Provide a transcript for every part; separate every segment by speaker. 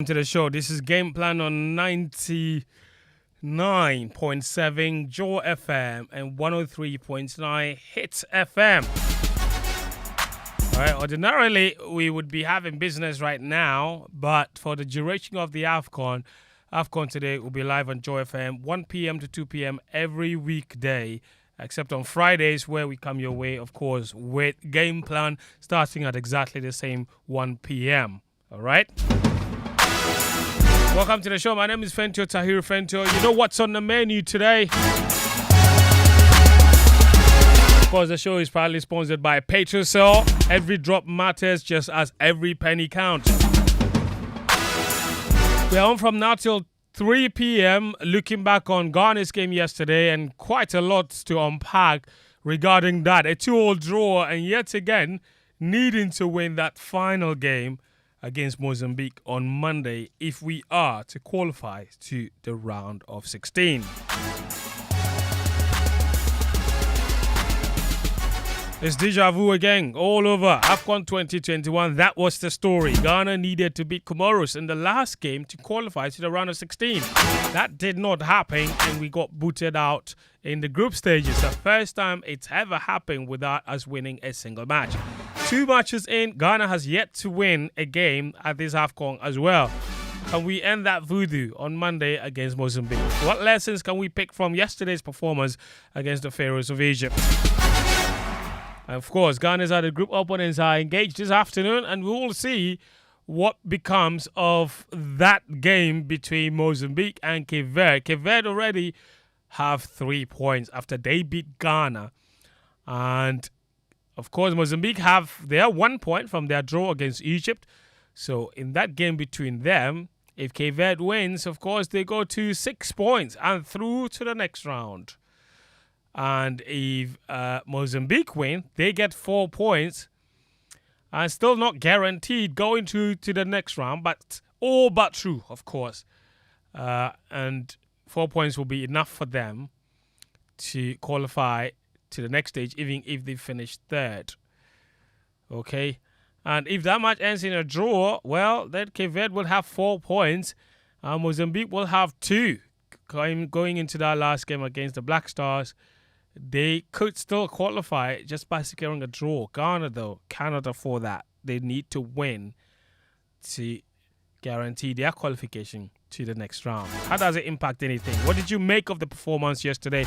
Speaker 1: To the show. This is Game Plan on 99.7 Jaw FM and 103.9 Hits FM. All right, ordinarily we would be having business right now, but for the duration of the AFCON today will be live on Jaw FM 1 p.m. to 2 p.m. every weekday, except on Fridays where we come your way, of course, with Game Plan starting at exactly the same 1 p.m. All right? Welcome to the show. My name is Fentuo, Tahiru Fentuo. You know what's on the menu today? Of course, the show is proudly sponsored by Petrocel. Every drop matters just as every penny counts. We're on from now till 3 p.m. looking back on Ghana's game yesterday and quite a lot to unpack regarding that. A 2-2 draw and yet again needing to win that final game against Mozambique on Monday if we are to qualify to the round of 16. It's deja vu again, all over. AFCON 2021, that was the story. Ghana needed to beat Comoros in the last game to qualify to the round of 16. That did not happen, and we got booted out in the group stages. The first time it's ever happened without us winning a single match. 2 matches in, Ghana has yet to win a game at this AFCON as well. Can we end that voodoo on Monday against Mozambique? What lessons can we pick from yesterday's performance against the Pharaohs of Egypt? And of course, Ghana's other group opponents are engaged this afternoon, and we will see what becomes of that game between Mozambique and Cape Verde. Cape Verde already have 3 points after they beat Ghana. And of course, Mozambique have their 1 point from their draw against Egypt. So in that game between them, if Cape Verde wins, of course, they go to 6 points and through to the next round. And if Mozambique win, they get 4 points and still not guaranteed going to the next round, but all but true, of course. And 4 points will be enough for them to qualify to the next stage, even if they finish third. Okay? And if that match ends in a draw, well, then Cape Verde will have 4 points and Mozambique will have 2. Going into that last game against the Black Stars, they could still qualify just by securing a draw. Ghana, though, cannot afford that. They need to win to guarantee their qualification to the next round. How does it impact anything? What did you make of the performance yesterday?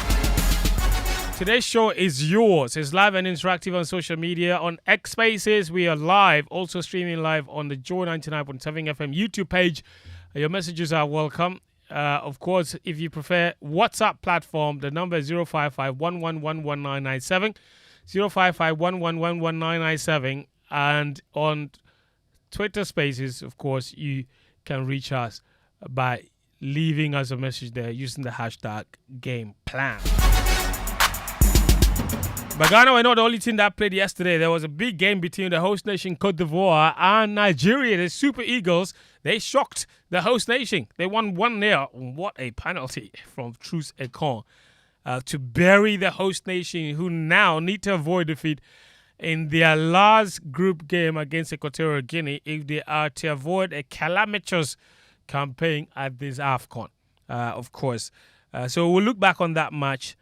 Speaker 1: Today's show is yours. It's live and interactive on social media. On X Spaces, we are live, also streaming live on the Joy 99.7 FM YouTube page. Your messages are welcome. Of course, if you prefer WhatsApp platform, the number is 055-111-1997, 055-111-1997. And on Twitter Spaces, of course, you can reach us by leaving us a message there using the hashtag GamePlan. But Ghana were not the only team that played yesterday. There was a big game between the host nation Cote d'Ivoire and Nigeria. The Super Eagles, they shocked the host nation. They won 1-0. What a penalty from Truce Ekong to bury the host nation, who now need to avoid defeat in their last group game against Equatorial Guinea if they are to avoid a calamitous campaign at this AFCON, of course. So we'll look back on that match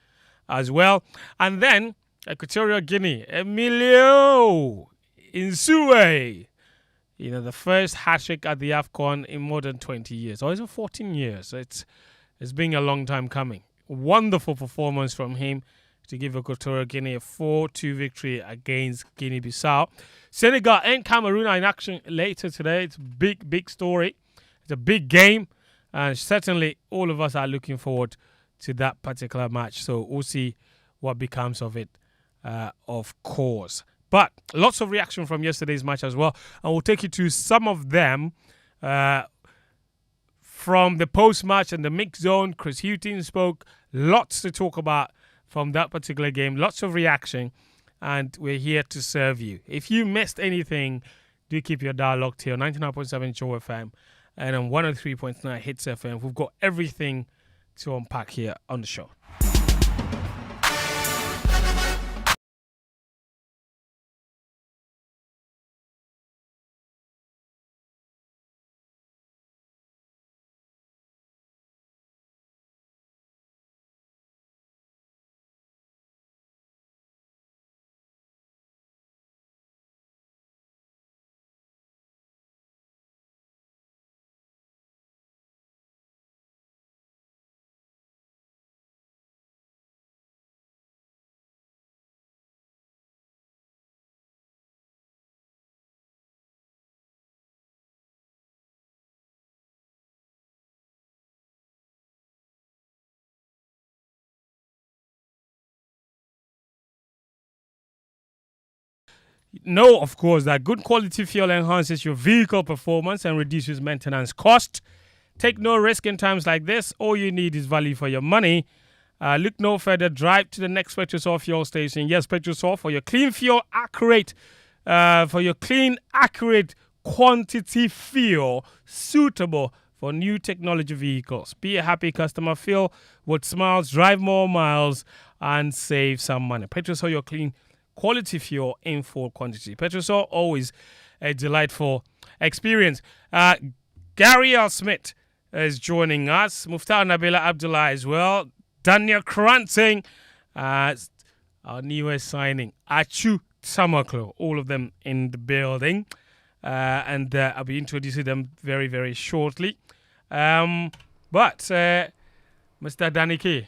Speaker 1: as well. And then Equatorial Guinea, Emilio Insue. You know, the first hat-trick at the AFCON in more than 20 years. Or is it 14 years? It's been a long time coming. Wonderful performance from him to give Equatorial Guinea a 4-2 victory against Guinea-Bissau. Senegal and Cameroon are in action later today. It's a big, big story. It's a big game. And certainly all of us are looking forward to that particular match. So we'll see what becomes of it. Of course. But lots of reaction from yesterday's match as well. And we'll take you to some of them from the post-match and the mixed zone. Chris Houghton spoke. Lots to talk about from that particular game. Lots of reaction. And we're here to serve you. If you missed anything, do keep your dial locked here on 99.7 Joe FM and on 103.9 Hits FM. We've got everything to unpack here on the show. Know, of course, that good quality fuel enhances your vehicle performance and reduces maintenance cost. Take no risk in times like this. All you need is value for your money. Look no further. Drive to the next Petrosol fuel station. Yes, Petrosol for your clean fuel, accurate, quantity fuel suitable for new technology vehicles. Be a happy customer. Fuel with smiles. Drive more miles and save some money. Petrosol, your clean quality fuel in full quantity. Petrosol, always a delightful experience. Gary L. Smith is joining us. Muftawu, Nabila, Abdullah as well. Daniel Koranteng, our newest signing. Achu Samaklo, all of them in the building. And I'll be introducing them very, very shortly. Mr. Danike,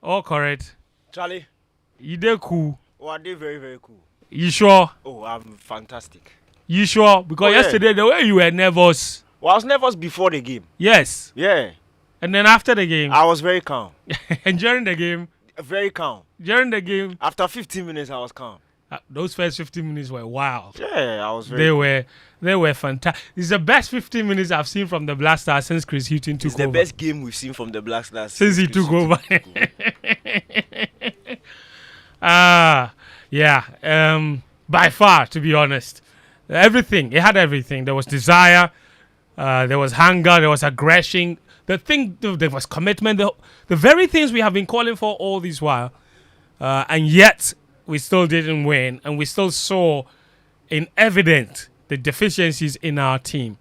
Speaker 1: all correct.
Speaker 2: Charlie,
Speaker 1: You did cool.
Speaker 2: oh, I did very, very cool.
Speaker 1: You sure?
Speaker 2: Oh, I'm fantastic.
Speaker 1: You sure? Because yesterday, the way you were nervous.
Speaker 2: Well, I was nervous before the game.
Speaker 1: Yes.
Speaker 2: Yeah.
Speaker 1: And then after the game.
Speaker 2: I was very calm.
Speaker 1: And during the game.
Speaker 2: Very calm.
Speaker 1: During the game.
Speaker 2: After 15 minutes, I was calm.
Speaker 1: Those first 15 minutes were wild.
Speaker 2: Yeah, I was very
Speaker 1: They were fantastic. It's the best 15 minutes I've seen from the Black Stars since Chris Hutton took over.
Speaker 2: It's the best game we've seen from the Black Stars
Speaker 1: since he took over. Yeah. By far, to be honest. Everything. It had everything. There was desire. There was hunger. There was aggression. There was commitment. The very things we have been calling for all this while. And yet, we still didn't win. And we still saw in evidence the deficiencies in our team.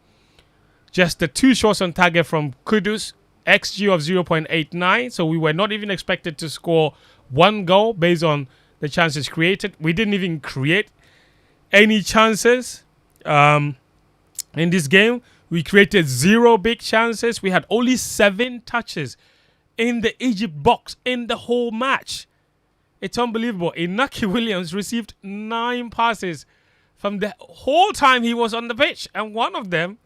Speaker 1: Just the 2 shots on target from Kudus. XG of 0.89. So we were not even expected to score 1 goal based on the chances created. We didn't even create any chances in this game. We created 0 big chances. We had only 7 touches in the Egypt box in the whole match. It's unbelievable. Inaki Williams received 9 passes from the whole time he was on the pitch. And one of them...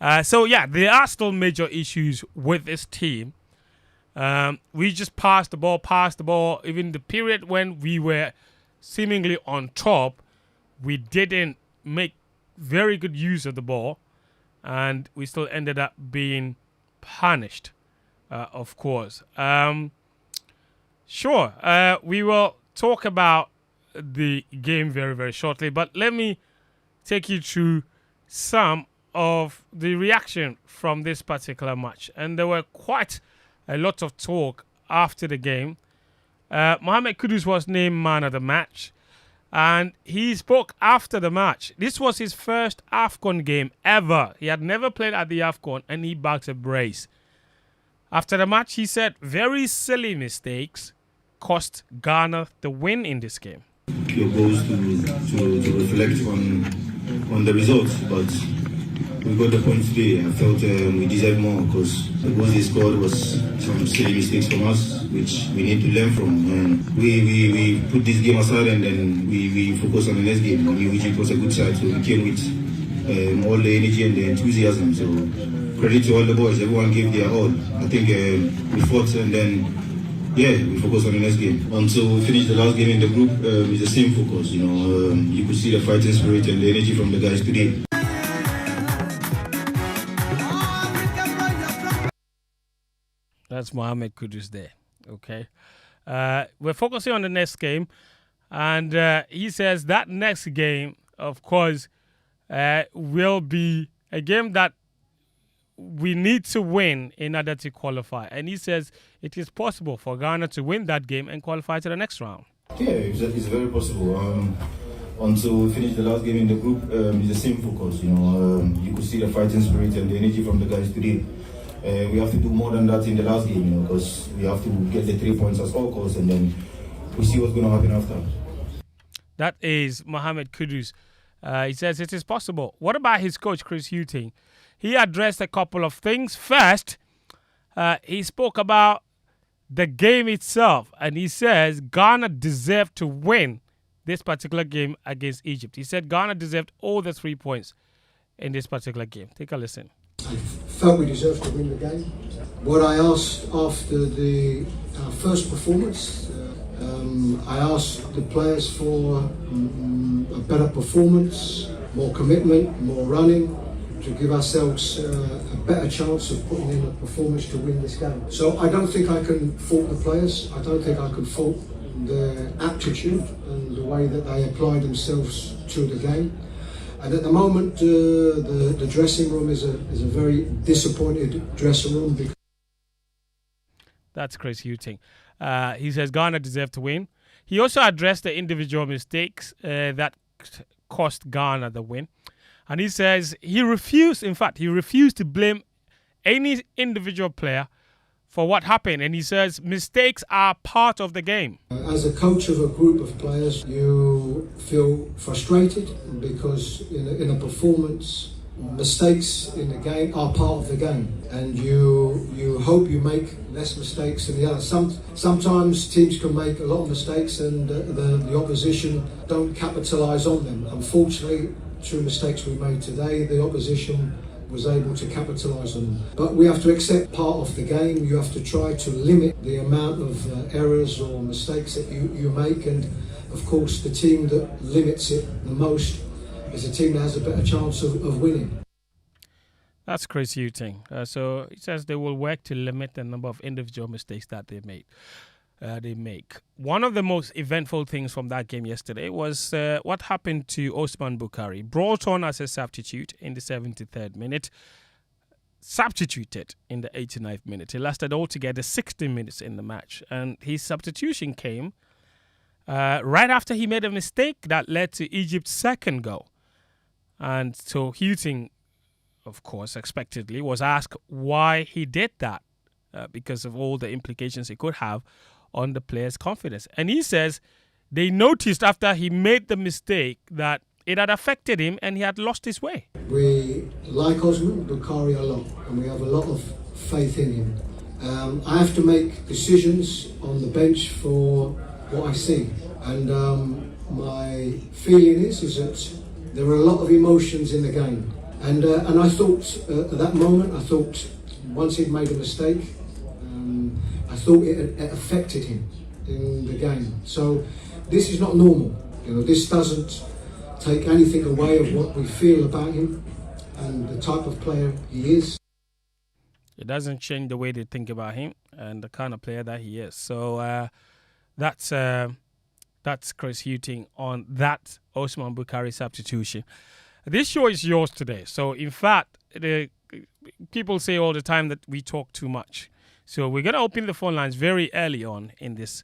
Speaker 1: there are still major issues with this team. We just passed the ball. Even the period when we were seemingly on top, we didn't make very good use of the ball, and we still ended up being punished, of course. We will talk about the game very, very shortly, but let me take you through some of the reaction from this particular match. And there were quite a lot of talk after the game. Mohamed Kudus was named man of the match, and he spoke after the match. This was his first AFCON game ever. He had never played at the AFCON, and he backed a brace. After the match, he said very silly mistakes cost Ghana the win in this game.
Speaker 3: Your goals to reflect on the results, but we got the point today. I felt we deserve more because the goals they scored was some silly mistakes from us, which we need to learn from. And we put this game aside and then we focus on the next game. We knew Egypt was a good side, so we came with all the energy and the enthusiasm. So credit to all the boys. Everyone gave their all. I think we fought and then we focus on the next game. Until we finish the last game in the group, it's the same focus. You could see the fighting spirit and the energy from the guys today.
Speaker 1: That's Mohamed Kudus there. Okay. We're focusing on the next game. And he says that next game, of course, will be a game that we need to win in order to qualify. And he says it is possible for Ghana to win that game and qualify to the next round.
Speaker 3: Yeah, it's very possible. Until we finish the last game in the group, it's the same focus. You could see the fighting spirit and the energy from the guys today. We have to do more than that in the last game, because we have to get the 3 points at all costs, and then we see what's going to happen after.
Speaker 1: That is Mohamed Kudus. He says it is possible. What about his coach, Chris Hutton? He addressed a couple of things. First, he spoke about the game itself, and he says Ghana deserved to win this particular game against Egypt. He said Ghana deserved all the 3 points in this particular game. Take a listen.
Speaker 4: I felt we deserved to win the game. What I asked after the first performance, I asked the players for a better performance, more commitment, more running, to give ourselves a better chance of putting in a performance to win this game. So I don't think I can fault the players. I don't think I can fault their aptitude and the way that they apply themselves to the game. And at the moment, the dressing room is a very disappointed dressing room.
Speaker 1: That's Chris Hughting. He says Ghana deserve to win. He also addressed the individual mistakes that cost Ghana the win. And he says he refused to blame any individual player for what happened. And he says mistakes are part of the game.
Speaker 4: As a coach of a group of players, you feel frustrated because in a performance, mistakes in the game are part of the game, and you hope you make less mistakes than the others. Sometimes teams can make a lot of mistakes and the opposition don't capitalise on them. Unfortunately, through mistakes we made today, the opposition was able to capitalise on them. But we have to accept part of the game. You have to try to limit the amount of errors or mistakes that you make, and of course the team that limits it the most is a team that has a better chance of winning.
Speaker 1: That's Chris Hughting. So he says they will work to limit the number of individual mistakes that they make. One of the most eventful things from that game yesterday was what happened to Osman Bukhari, brought on as a substitute in the 73rd minute, substituted in the 89th minute. He lasted altogether 60 minutes in the match, and his substitution came right after he made a mistake that led to Egypt's second goal. And so Hughting, of course, expectedly, was asked why he did that because of all the implications it could have on the player's confidence. And he says they noticed after he made the mistake that it had affected him and he had lost his way.
Speaker 4: We like Osman Bukhari a lot, and we have a lot of faith in him. I have to make decisions on the bench for what I see, and my feeling is that there are a lot of emotions in the game, and I thought at that moment, once he'd made a mistake, I thought it affected him in the game. So this is not normal. This doesn't take anything away of what we feel about him and the type of player he is.
Speaker 1: It doesn't change the way they think about him and the kind of player that he is. So that's Chris Hughting on that Osman Bukhari substitution. This show is yours today. So in fact, people say all the time that we talk too much. So we're going to open the phone lines very early on in this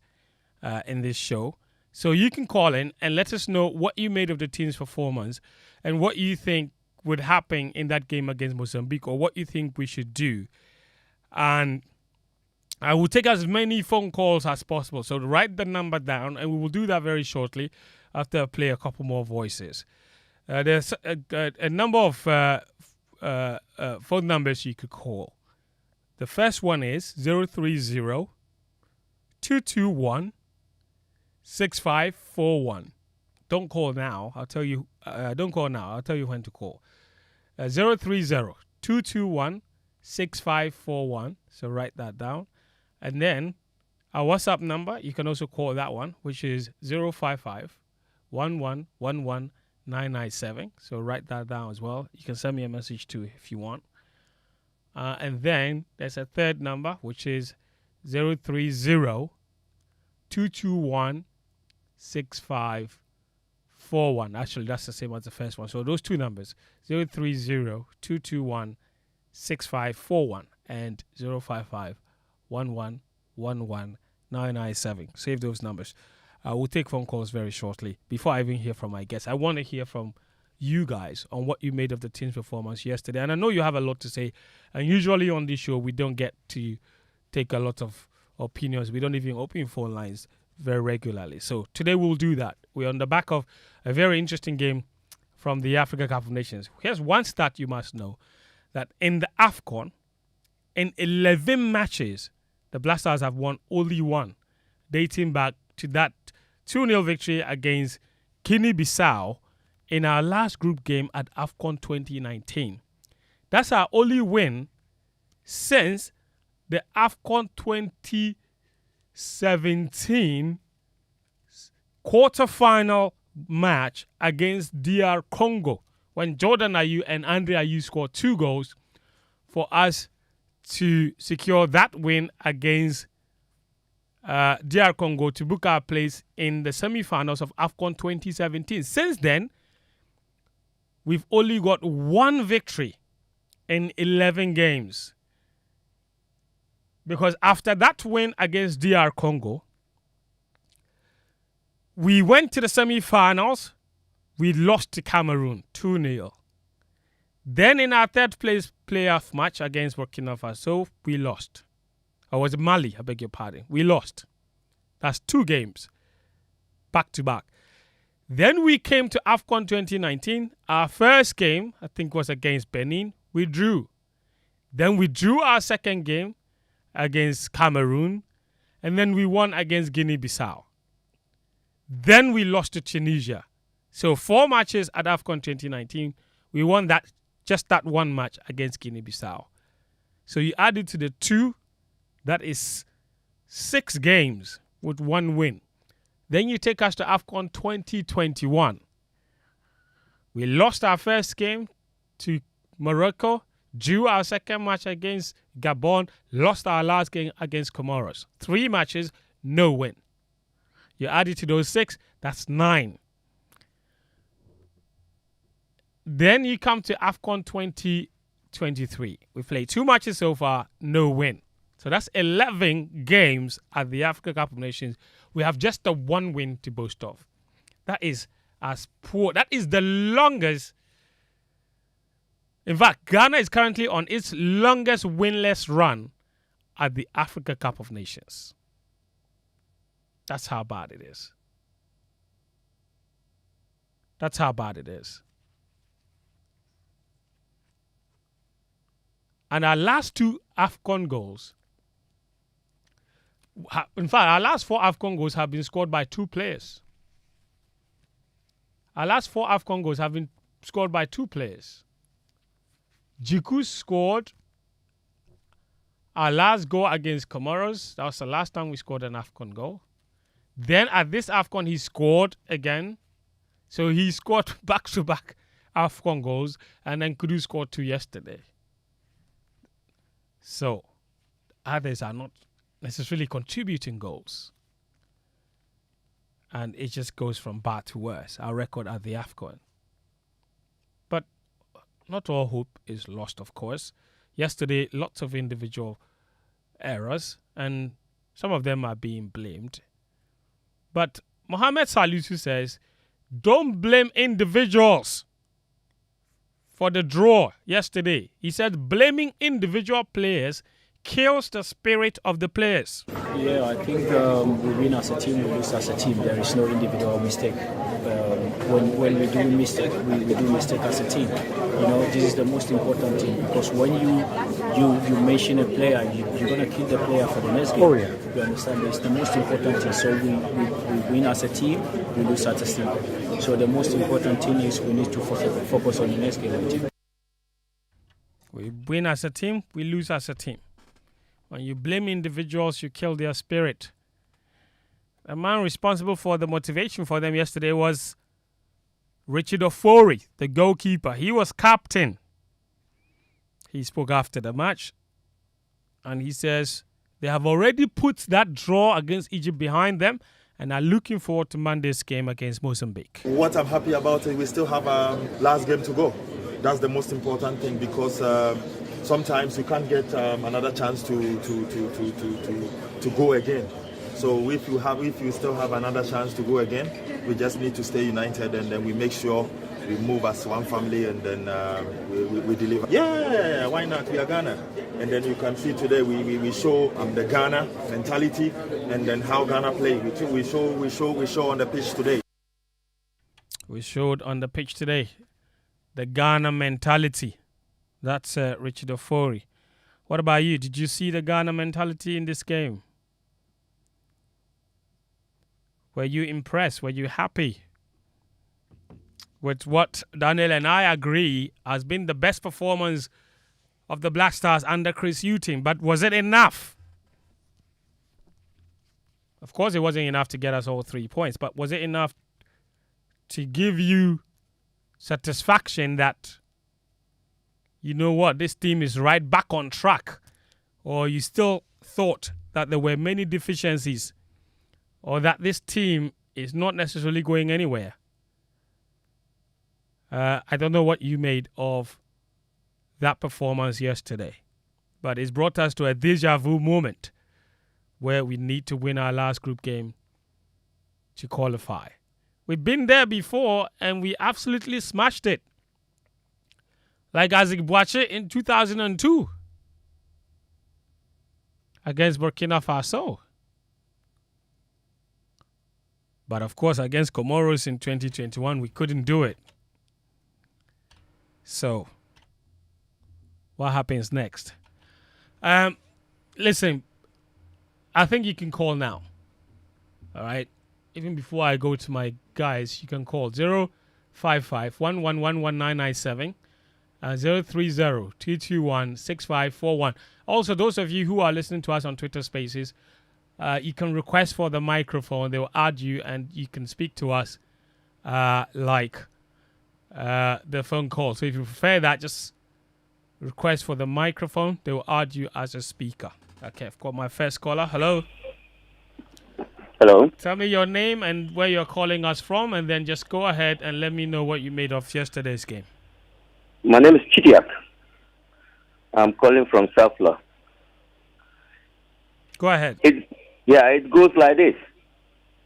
Speaker 1: show. So you can call in and let us know what you made of the team's performance and what you think would happen in that game against Mozambique, or what you think we should do. And I will take as many phone calls as possible. So write the number down, and we will do that very shortly after I play a couple more voices. There's a number of phone numbers you could call. The first one is 030 221 6541. Don't call now. I'll tell you. Don't call now. I'll tell you when to call. 030 221 6541. So write that down. And then our WhatsApp number, you can also call that one, which is 055 1111 997. So write that down as well. You can send me a message too if you want. And then there's a third number, which is 030 221 6541. Actually, that's the same as the first one. So those two numbers, 030 221 6541 and 055 1111 997. Save those numbers. We'll take phone calls very shortly. Before I even hear from my guests, I want to hear from you guys on what you made of the team's performance yesterday. And I know you have a lot to say. And usually on this show, we don't get to take a lot of opinions. We don't even open phone lines very regularly. So today we'll do that. We're on the back of a very interesting game from the Africa Cup of Nations. Here's one stat you must know, that in the AFCON, in 11 matches, the Black Stars have won only one, dating back to that 2-0 victory against Guinea-Bissau in our last group game at AFCON 2019. That's our only win since the AFCON 2017 quarter-final match against DR Congo when Jordan Ayew and Andre Ayew scored 2 goals for us to secure that win against DR Congo to book our place in the semi-finals of AFCON 2017. Since then, we've only got 1 victory in 11 games. Because after that win against DR Congo, we went to the semi-finals. We lost to Cameroon 2-0. Then in our third place playoff match against Burkina Faso, we lost. Or was it Mali? I beg your pardon. We lost. That's 2 games back to back. Then we came to AFCON 2019. Our first game, I think, was against Benin. We drew. Then we drew our second game against Cameroon. And then we won against Guinea-Bissau. Then we lost to Tunisia. So 4 matches at AFCON 2019. We won just that 1 match against Guinea-Bissau. So you add it to the 2, that is 6 games with 1 win. Then you take us to AFCON 2021. We lost our first game to Morocco, drew our second match against Gabon, lost our last game against Comoros. 3 matches, no win. You add it to those 6, that's 9. Then you come to AFCON 2023. We played 2 matches so far, no win. So that's 11 games at the Africa Cup of Nations. We have just the 1 win to boast of. That is as poor. That is the longest. In fact, Ghana is currently on its longest winless run at the Africa Cup of Nations. That's how bad it is. That's how bad it is. And our last 2 AFCON goals, in fact, our last 4 AFCON goals have been scored by 2 players. Our last 4 AFCON goals have been scored by 2 players. Jiku scored our last goal against Comoros. That was the last time we scored an AFCON goal. Then at this AFCON, he scored again. So he scored back-to-back AFCON goals. And then Kudu scored 2 yesterday. So others are not necessarily contributing goals. And it just goes from bad to worse, our record at the AFCON. But not all hope is lost, of course. Yesterday, lots of individual errors, and some of them are being blamed. But Mohamed Salisu says, don't blame individuals for the draw yesterday. He said blaming individual players kills the spirit of the players.
Speaker 5: Yeah, I think we win as a team, we lose as a team. There is no individual mistake. When we do mistake, we do mistake as a team. You know, this is the most important thing, because when you mention a player, you're gonna kill the player for the next game. Oh yeah. You understand? It's the most important thing. So we win as a team, we lose as a team. So the most important thing is we need to focus on the next game.
Speaker 1: We win as a team, we lose as a team. When you blame individuals, you kill their spirit. The man responsible for the motivation for them yesterday was Richard Ofori, the goalkeeper. He was captain. He spoke after the match, and he says they have already put that draw against Egypt behind them and are looking forward to Monday's game against Mozambique.
Speaker 6: What I'm happy about is we still have a last game to go. That's the most important thing, because sometimes you can't get another chance to go again. So if you still have another chance to go again, we just need to stay united, and then we make sure we move as one family, and then we deliver. Yeah, why not? We are Ghana, and then you can see today we show the Ghana mentality, and then how Ghana play. We show on the pitch today.
Speaker 1: We showed on the pitch today the Ghana mentality. That's Richard Ofori. What about you? Did you see the Ghana mentality in this game? Were you impressed? Were you happy with what Daniel and I agree has been the best performance of the Black Stars under Chris Hughton? But was it enough? Of course, it wasn't enough to get us all 3 points, but was it enough to give you satisfaction that, you know what, this team is right back on track? Or you still thought that there were many deficiencies, or that this team is not necessarily going anywhere? I don't know what you made of that performance yesterday, but it's brought us to a deja vu moment where we need to win our last group game to qualify. We've been there before and we absolutely smashed it. Like Azik Bouache in 2002 against Burkina Faso. But of course, against Comoros in 2021, we couldn't do it. So, what happens next? Listen, I think you can call now. All right? Even before I go to my guys, you can call 055-111-1997 030-221-6541. Also, those of you who are listening to us on Twitter Spaces, you can request for the microphone. They will add you and you can speak to us like the phone call. So if you prefer that, just request for the microphone. They will add you as a speaker. Okay, I've got my first caller. Hello.
Speaker 7: Hello.
Speaker 1: Tell me your name and where you're calling us from, and then just go ahead and let me know what you made of yesterday's game.
Speaker 7: My name is Chidiak. I'm calling from Safla.
Speaker 1: Go ahead.
Speaker 7: It goes like this.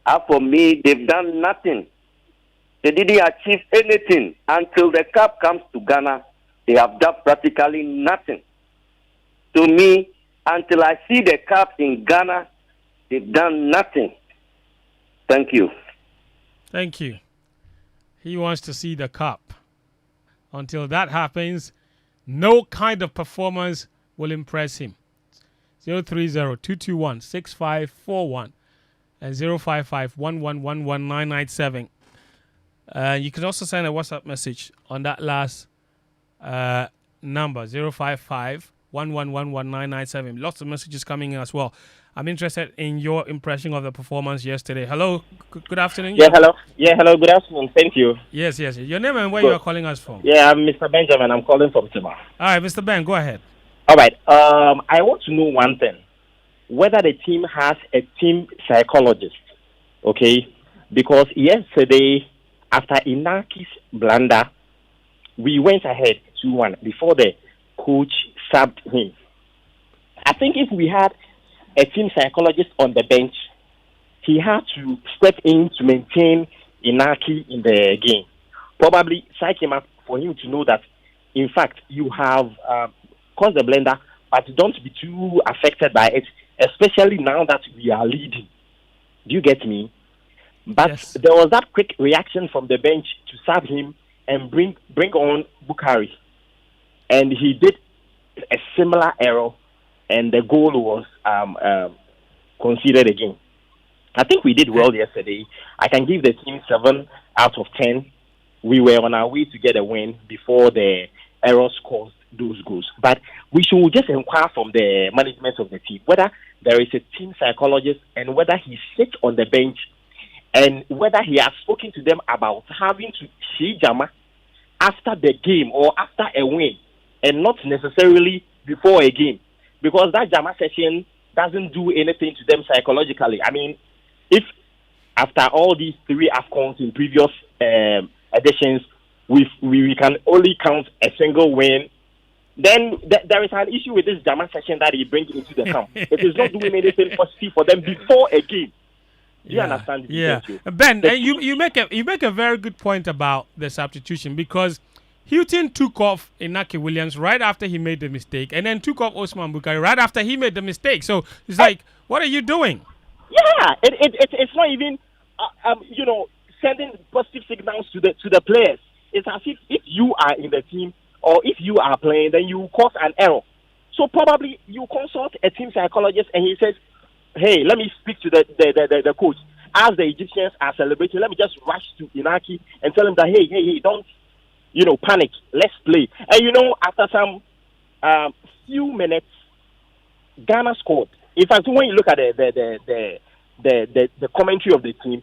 Speaker 7: As for me, they've done nothing. They didn't achieve anything until the cup comes to Ghana. They have done practically nothing. To me, until I see the cup in Ghana, they've done nothing. Thank you.
Speaker 1: Thank you. He wants to see the cup. Until that happens, no kind of performance will impress him. 030-221-6541 and 055-111-1997. You can also send a WhatsApp message on that last number, 055-111-1997. Lots of messages coming in as well. I'm interested in your impression of the performance yesterday. Hello, good afternoon.
Speaker 8: Yeah, hello. Good afternoon. Thank you.
Speaker 1: Yes. Your name and where you are calling us from?
Speaker 8: Yeah, I'm Mr. Benjamin. I'm calling from Tima.
Speaker 1: All right, Mr. Ben, go ahead.
Speaker 8: All right. I want to know one thing. Whether the team has a team psychologist, okay? Because yesterday, after Inaki's blunder, we went ahead 2-1 before the coach subbed him. I think if we had a team psychologist on the bench, he had to step in to maintain Inaki in the game. Probably psych him up for him to know that, in fact, you have caused the blunder, but don't be too affected by it, especially now that we are leading. Do you get me? But
Speaker 1: yes,
Speaker 8: there was that quick reaction from the bench to sub him and bring on Bukhari. And he did a similar error, and the goal was conceded again. I think we did well yesterday. I can give the team 7 out of 10. We were on our way to get a win before the errors caused those goals. But we should just inquire from the management of the team whether there is a team psychologist and whether he sits on the bench and whether he has spoken to them about having to see Jama after the game or after a win and not necessarily before a game, because that Jama session doesn't do anything to them psychologically. I mean, if after all these 3 AFCONs in previous editions, we can only count a single win, then there is an issue with this Jama session that he brings into the camp. It is not doing anything positive for them before a game. Do you understand?
Speaker 1: Yeah, Ben, you make a very good point about the substitution, because Houghton took off Inaki Williams right after he made the mistake, and then took off Osman Bukhari right after he made the mistake. So it's like, what are you doing?
Speaker 8: Yeah, it's not even sending positive signals to the players. It's as if you are in the team or if you are playing, then you cause an error. So probably you consult a team psychologist and he says, hey, let me speak to the coach. As the Egyptians are celebrating, let me just rush to Inaki and tell him that, hey, don't, panic. Let's play. And, after some few minutes, Ghana scored. In fact, when you look at the the commentary of the team,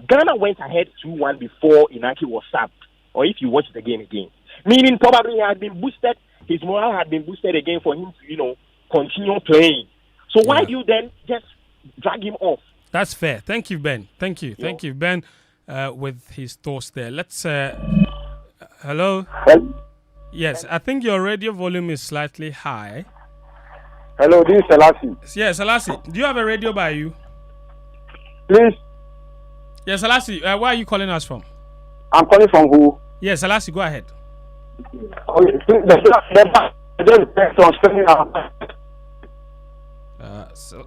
Speaker 8: Ghana went ahead 2-1 before Inaki was subbed, or if you watch the game again. Meaning probably he had been boosted, his morale had been boosted again for him to, continue playing. So why do you then just drag him off?
Speaker 1: That's fair. Thank you, Ben. Thank you, Ben, with his thoughts there. Let's. Hello. Yes, I think your radio volume is slightly high.
Speaker 9: Hello, this is Selassie.
Speaker 1: Yes, Selassie. Do you have a radio by you?
Speaker 9: Please.
Speaker 1: Yes, Selassie. Where are you calling us from?
Speaker 9: I'm calling from who?
Speaker 1: Yes, Selassie. Go ahead.
Speaker 9: Okay,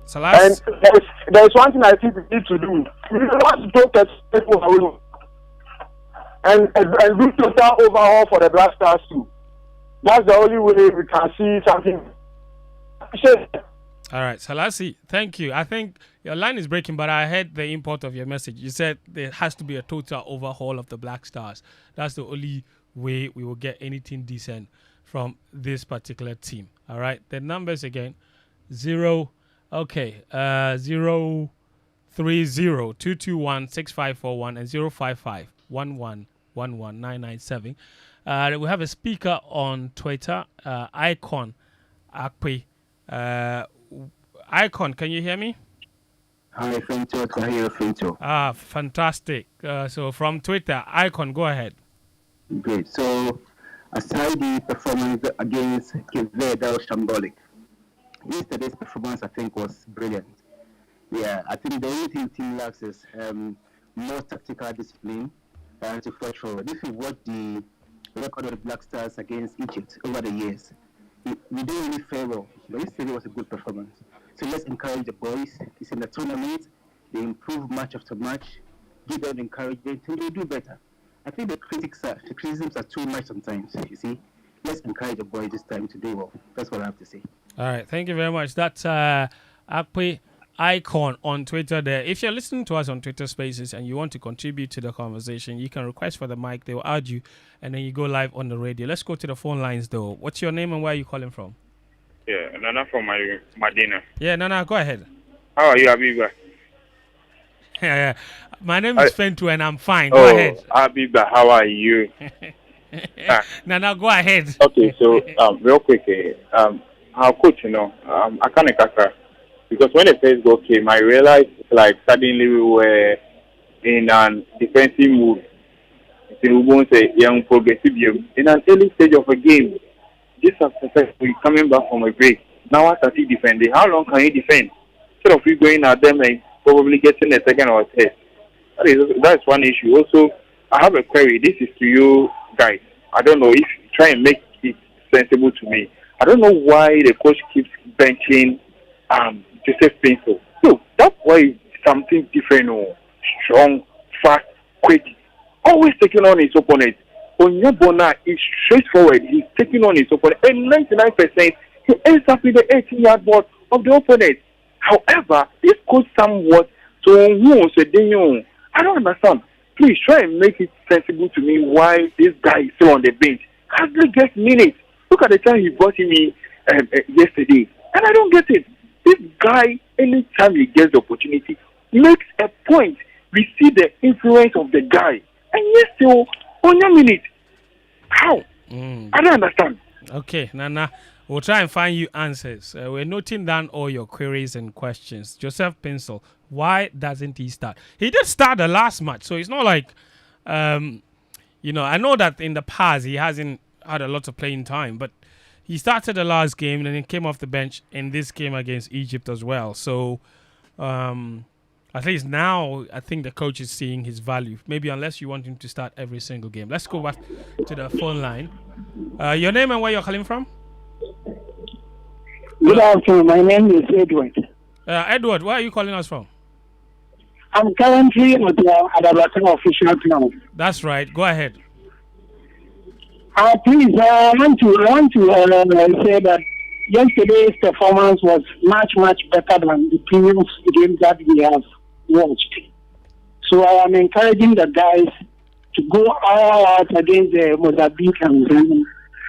Speaker 1: Selassie.
Speaker 9: And there's one thing I think we need to do. We want to take people away and do total overhaul for the Black Stars too. That's the only way we can see something.
Speaker 1: All right, Selassie, thank you. I think your line is breaking, but I heard the import of your message. You said there has to be a total overhaul of the Black Stars. That's the only way we will get anything decent from this particular team. All right, the numbers again: 030-221-6541 and 055-1111-997. We have a speaker on Twitter, Icon Akpe. Icon, can you hear me?
Speaker 10: Hi, Fentuo, Tahiru, Fentuo.
Speaker 1: Fantastic. So from Twitter, Icon, go ahead.
Speaker 10: Great. So, aside the performance against Cape Verde, that was shambolic. Yesterday's performance, I think, was brilliant. Yeah, I think the only thing the team lacks is more tactical discipline to push forward. If you watch the record of the Black Stars against Egypt over the years, we didn't really fare well, but yesterday was a good performance. So let's encourage the boys. It's in the tournament. They improve match after match. Give them encouragement, and they do better. I think the criticisms are too much sometimes, you see. Let's encourage the boys this time to do well. That's what I have to say.
Speaker 1: All right, thank you very much. That's Akpe Icon on Twitter there. If you're listening to us on Twitter Spaces and you want to contribute to the conversation, you can request for the mic. They will add you, and then you go live on the radio. Let's go to the phone lines, though. What's your name and where are you calling from?
Speaker 11: Yeah, Nana from Medina.
Speaker 1: Yeah, Nana, go ahead.
Speaker 11: How are you, Abiba?
Speaker 1: Yeah. My name is Fentuo and I'm fine. Go ahead.
Speaker 11: Abiba, how are you?
Speaker 1: Nana, go ahead.
Speaker 11: Okay, so real quick, our coach, Akanekaka, because when the first goal came, I realized like suddenly we were in an defensive mood. Young progressive in an early stage of a game. This after we coming back from a break. Now what are you defending? How long can you defend? Instead of you going at them and probably getting a second or a third. That's one issue. Also, I have a query. This is to you guys. I don't know if you try and make it sensible to me. I don't know why the coach keeps benching Joseph Fentuo. No, that why is something different. Strong, fast, quick. Always taking on his opponent. Onyebona is straightforward. He's taking on his opponent. And 99% he ends up with the 18-yard board of the opponent. However, this goes somewhat to I don't understand. Please try and make it sensible to me why this guy is still on the bench. Hardly gets minutes. Look at the time he brought him in yesterday. And I don't get it. This guy, anytime he gets the opportunity, makes a point. We see the influence of the guy. And yes, still on your minute. How? I don't understand.
Speaker 1: Okay, Nana. We'll try and find you answers. We're noting down all your queries and questions. Joseph Pencil, why doesn't he start? He did start the last match, so it's not like, I know that in the past he hasn't had a lot of playing time, but he started the last game and then he came off the bench in this game against Egypt as well. So, at least now, I think the coach is seeing his value. Maybe unless you want him to start every single game. Let's go back to the phone line. Your name and where you're calling from?
Speaker 12: Good afternoon. My name is Edward.
Speaker 1: Edward, where are you calling us from?
Speaker 12: I'm currently at the Adabatan official club.
Speaker 1: That's right. Go ahead.
Speaker 12: Please, I want to say that yesterday's performance was much, much better than the previous games that we have watched. So I am encouraging the guys to go all out against the Mozambique, and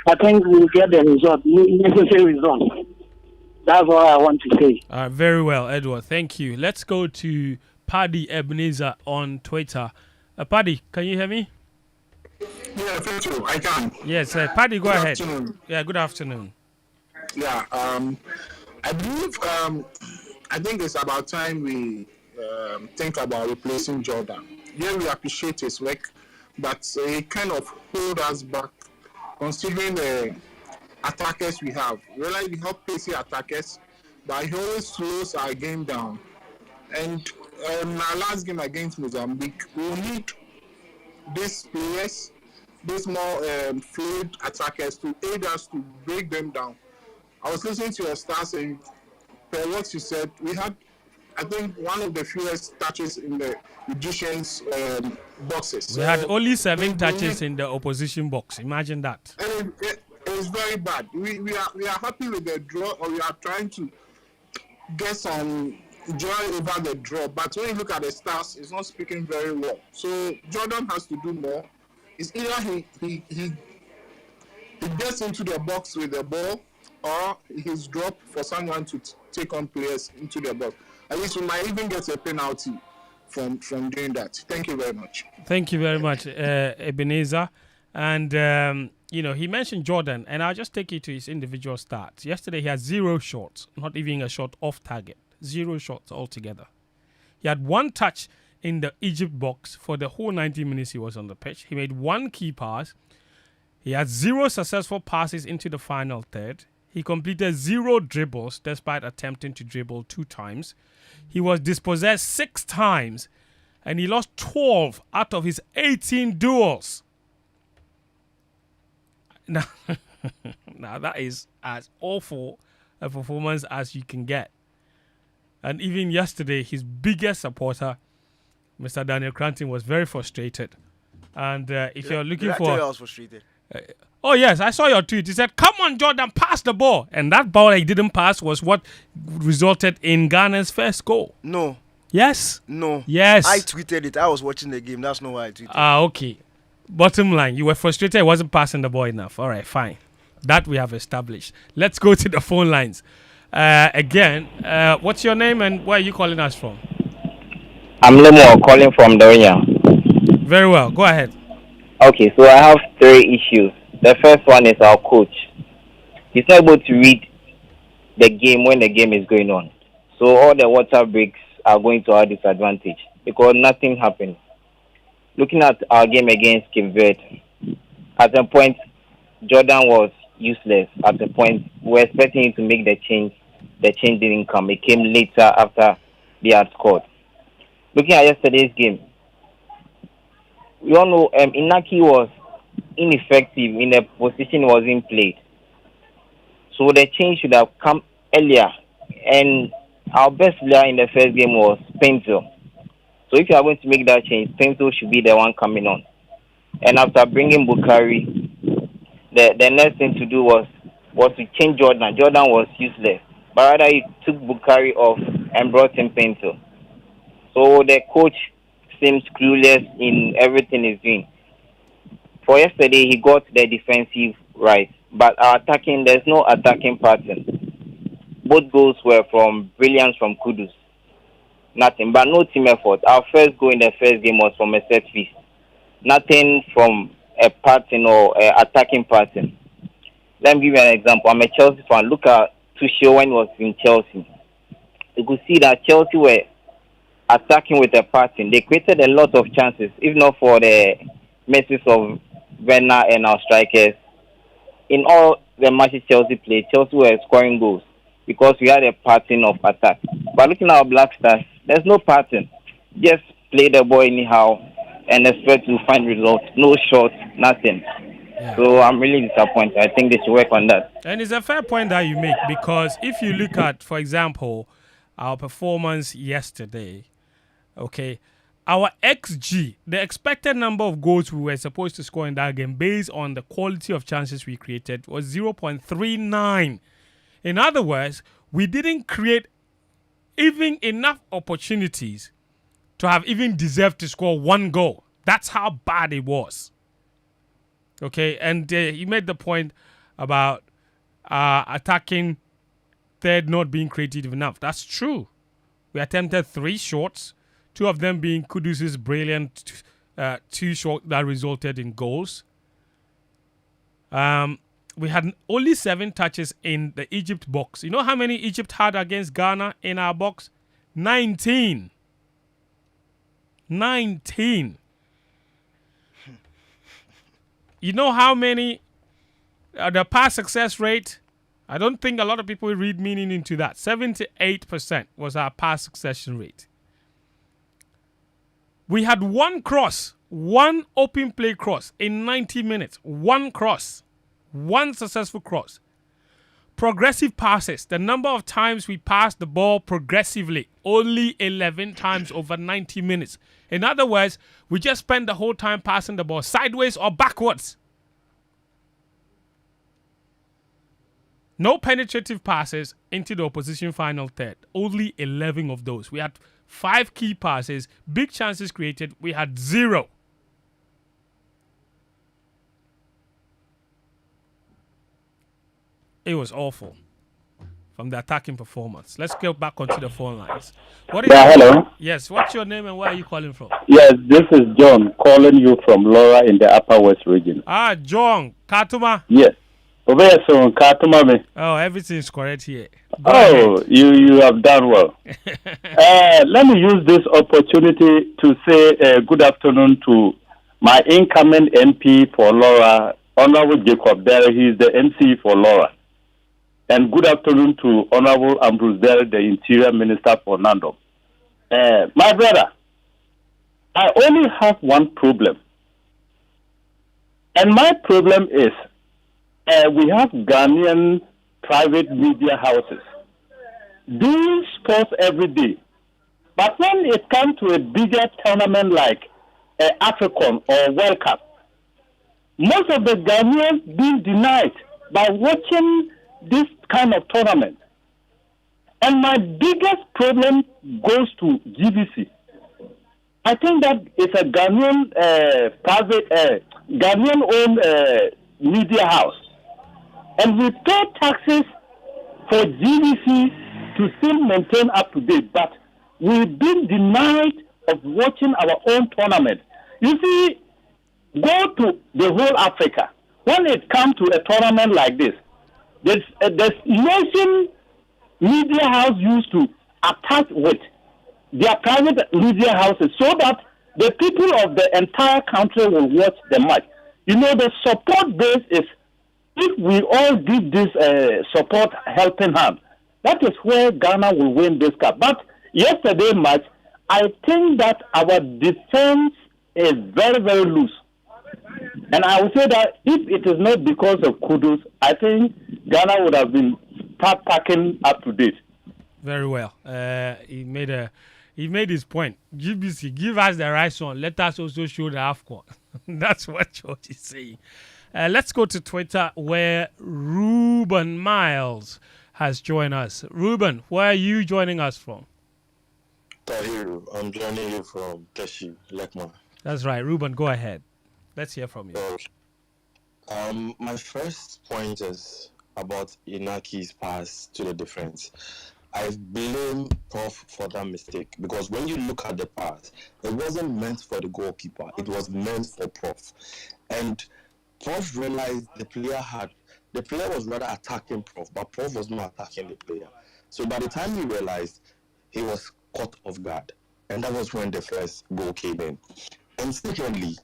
Speaker 12: I think we'll get the result, necessary result. That's all I want to say.
Speaker 1: Very well, Edward. Thank you. Let's go to Paddy Ebenezer on Twitter. Paddy, can you hear me?
Speaker 13: Yeah, Fentuo, I can.
Speaker 1: Yes, Paddy, go ahead.
Speaker 13: Good afternoon.
Speaker 1: Yeah, good afternoon.
Speaker 13: Yeah, I believe, I think it's about time we think about replacing Jordan. Yeah, we appreciate his work, but it kind of hold us back considering the attackers we have. Really, we have pacey attackers, but he always slows our game down. And our last game against Mozambique, we will need these players, these more fluid attackers to aid us to break them down. I was listening to your stars and per what you said, we had, I think, one of the fewest touches in the Egyptians' boxes.
Speaker 1: We had only 7 touches in the opposition box. Imagine that.
Speaker 13: And it's very bad. We are happy with the draw, or we are trying to get some joy over the draw. But when you look at the stars, it's not speaking very well. So Jordan has to do more. It's either he gets into the box with the ball, or he's dropped for someone to take on players into the box. At least we might even get a penalty from doing that. Thank you very much.
Speaker 1: Thank you very much, Ebenezer. And, he mentioned Jordan, and I'll just take you to his individual stats. Yesterday, he had 0 shots, not even a shot off target. 0 shots altogether. He had 1 touch in the Egypt box for the whole 90 minutes he was on the pitch. He made 1 key pass. He had 0 successful passes into the final third. He completed 0 dribbles despite attempting to dribble 2 times. He was dispossessed 6 times, and he lost 12 out of his 18 duels. Now, that is as awful a performance as you can get. And even yesterday, his biggest supporter, Mr. Daniel Koranteng, was very frustrated. And if you're looking
Speaker 2: I
Speaker 1: for...
Speaker 2: tell you I was frustrated.
Speaker 1: Oh, yes, I saw your tweet. He said, come on, Jordan, pass the ball. And that ball he didn't pass was what resulted in Ghana's first goal.
Speaker 2: No.
Speaker 1: Yes?
Speaker 2: No.
Speaker 1: Yes.
Speaker 2: I tweeted it. I was watching the game. That's not why I tweeted.
Speaker 1: Okay. Bottom line, you were frustrated. It wasn't passing the ball enough. All right, fine. That we have established. Let's go to the phone lines. Again, what's your name and where are you calling us from?
Speaker 14: I'm Lemo, calling from Doria.
Speaker 1: Very well. Go ahead.
Speaker 14: Okay, so I have 3 issues. The first one is our coach. He's not able to read the game when the game is going on. So all the water breaks are going to our disadvantage because nothing happened. Looking at our game against Cape Verde, at a point, Jordan was useless. At a point, we were expecting him to make the change. The change didn't come. It came later after they had scored. Looking at yesterday's game, we all know Inaki was ineffective in the position wasn't played. So the change should have come earlier. And our best player in the first game was Fentuo. So if you are going to make that change, Fentuo should be the one coming on. And after bringing Bukari, the next thing to do was to change Jordan. Jordan was useless. But rather he took Bukari off and brought in Fentuo. So the coach seems clueless in everything he's doing. For yesterday, he got the defensive right, but our attacking, there's no attacking pattern. Both goals were from brilliance from Kudus. Nothing, but no team effort. Our first goal in the first game was from a set piece. Nothing from a pattern or a attacking pattern. Let me give you an example. I'm a Chelsea fan. Look at Tuchel when he was in Chelsea. You could see that Chelsea were attacking with a pattern. They created a lot of chances, if not for the misses of Werner and our strikers. In all the matches Chelsea played, Chelsea were scoring goals because we had a pattern of attack. But looking at our Black Stars, there's no pattern. Just play the ball anyhow and expect to find results. No shots, nothing. Yeah. So I'm really disappointed. I think they should work on that.
Speaker 1: And it's a fair point that you make because if you look at, for example, our performance yesterday, okay, our XG, the expected number of goals we were supposed to score in that game based on the quality of chances we created was 0.39. In other words, we didn't create even enough opportunities to have even deserved to score 1 goal. That's how bad it was. Okay, and you made the point about attacking third not being creative enough. That's true. We attempted 3 shots, 2 of them being Kudus's brilliant 2 shots that resulted in goals. We had only 7 touches in the Egypt box. You know how many Egypt had against Ghana in our box? 19. 19. You know how many? The pass success rate, I don't think a lot of people read meaning into that. 78% was our pass succession rate. We had 1 cross, 1 open play cross in 90 minutes. 1 cross, 1 successful cross. Progressive passes, the number of times we passed the ball progressively, only 11 times over 90 minutes. In other words, we just spent the whole time passing the ball sideways or backwards. No penetrative passes into the opposition final third. Only 11 of those. We had 5 key passes, big chances created. We had 0. It was awful from the attacking performance. Let's get back onto the phone lines.
Speaker 15: Hello.
Speaker 1: Yes, what's your name and where are you calling from?
Speaker 15: Yes, this is John calling you from Laura in the Upper West region.
Speaker 1: John, Katuma.
Speaker 15: Yes. Over here, so Katuma me.
Speaker 1: Oh, everything's correct here.
Speaker 15: You have done well. Let me use this opportunity to say good afternoon to my incoming MP for Laura, Honorable Jacob Derry. He is the MC for Laura. And good afternoon to Honorable Ambrose Derry, the Interior Minister for Nando. My brother, I only have one problem. And my problem is we have Ghanaian private media houses doing sports every day. But when it comes to a bigger tournament like African or World Cup, most of the Ghanaians being denied by watching this kind of tournament. And my biggest problem goes to GBC. I think that it's a Ghanaian Ghanaian-owned media house. And we pay taxes for GBC to still maintain up to date, but we've been denied of watching our own tournament. You see, go to the whole Africa. When it comes to a tournament like this, there's nation media house used to attach with their private media houses so that the people of the entire country will watch the match. You know, the support base is, if we all give this support helping hand, that is where Ghana will win this cup. But yesterday match, I think that our defense is very, very loose. And I would say that if it is not because of Kudus, I think Ghana would have been packing up to date.
Speaker 1: Very well. He made his point. GBC, give us the right one. Let us also show the AFCON. That's what George is saying. Let's go to Twitter where Ruben Miles has joined us. Ruben, where are you joining us from?
Speaker 16: Tahiru, I'm joining you from Keshi, Lekman.
Speaker 1: That's right. Ruben, go ahead. Let's hear from you.
Speaker 16: Okay. My first point is about Inaki's pass to the defense. I blame Prof for that mistake because when you look at the pass, it wasn't meant for the goalkeeper. It was meant for Prof. And Prof realized the player was rather attacking Prof, but Prof was not attacking the player. So by the time he realized, he was caught off guard. And that was when the first goal came in. And secondly,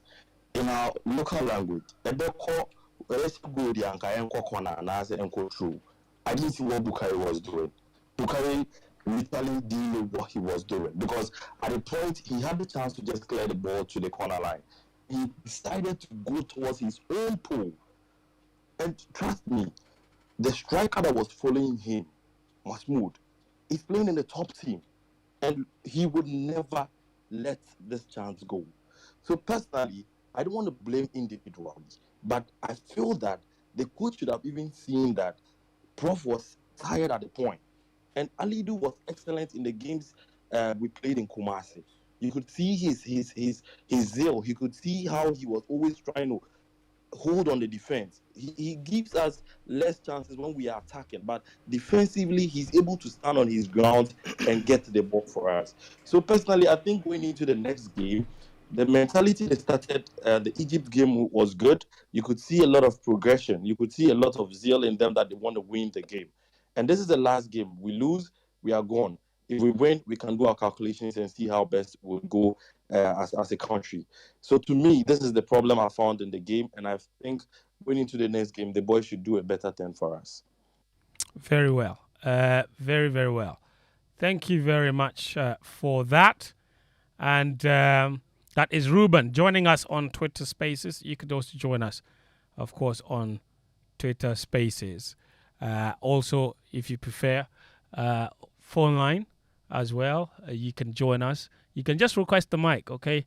Speaker 16: in our local language, I didn't see what Bukari was doing. Bukari literally didn't know what he was doing because at the point he had the chance to just clear the ball to the corner line. He decided to go towards his own pole. And trust me, the striker that was following him, Mahmoud, is playing in the top team. And he would never let this chance go. So personally, I don't want to blame individually, but I feel that the coach should have even seen that Prof was tired at the point. And Alidu was excellent in the games we played in Kumasi. You could see his zeal. You could see how he was always trying to hold on the defense. He gives us less chances when we are attacking, but defensively, he's able to stand on his ground and get the ball for us. So personally, I think going into the next game, the mentality that started the Egypt game was good. You could see a lot of progression. You could see a lot of zeal in them that they want to win the game. And this is the last game. We lose, we are gone. If we win, we can do our calculations and see how best we'll go as a country. So to me, this is the problem I found in the game, and I think going into the next game, the boys should do a better thing for us.
Speaker 1: Very well. Very, very well. Thank you very much for that. And that is Ruben joining us on Twitter Spaces. You could also join us, of course, on Twitter Spaces. Also, if you prefer, phone line as well. You can join us. You can just request the mic, okay?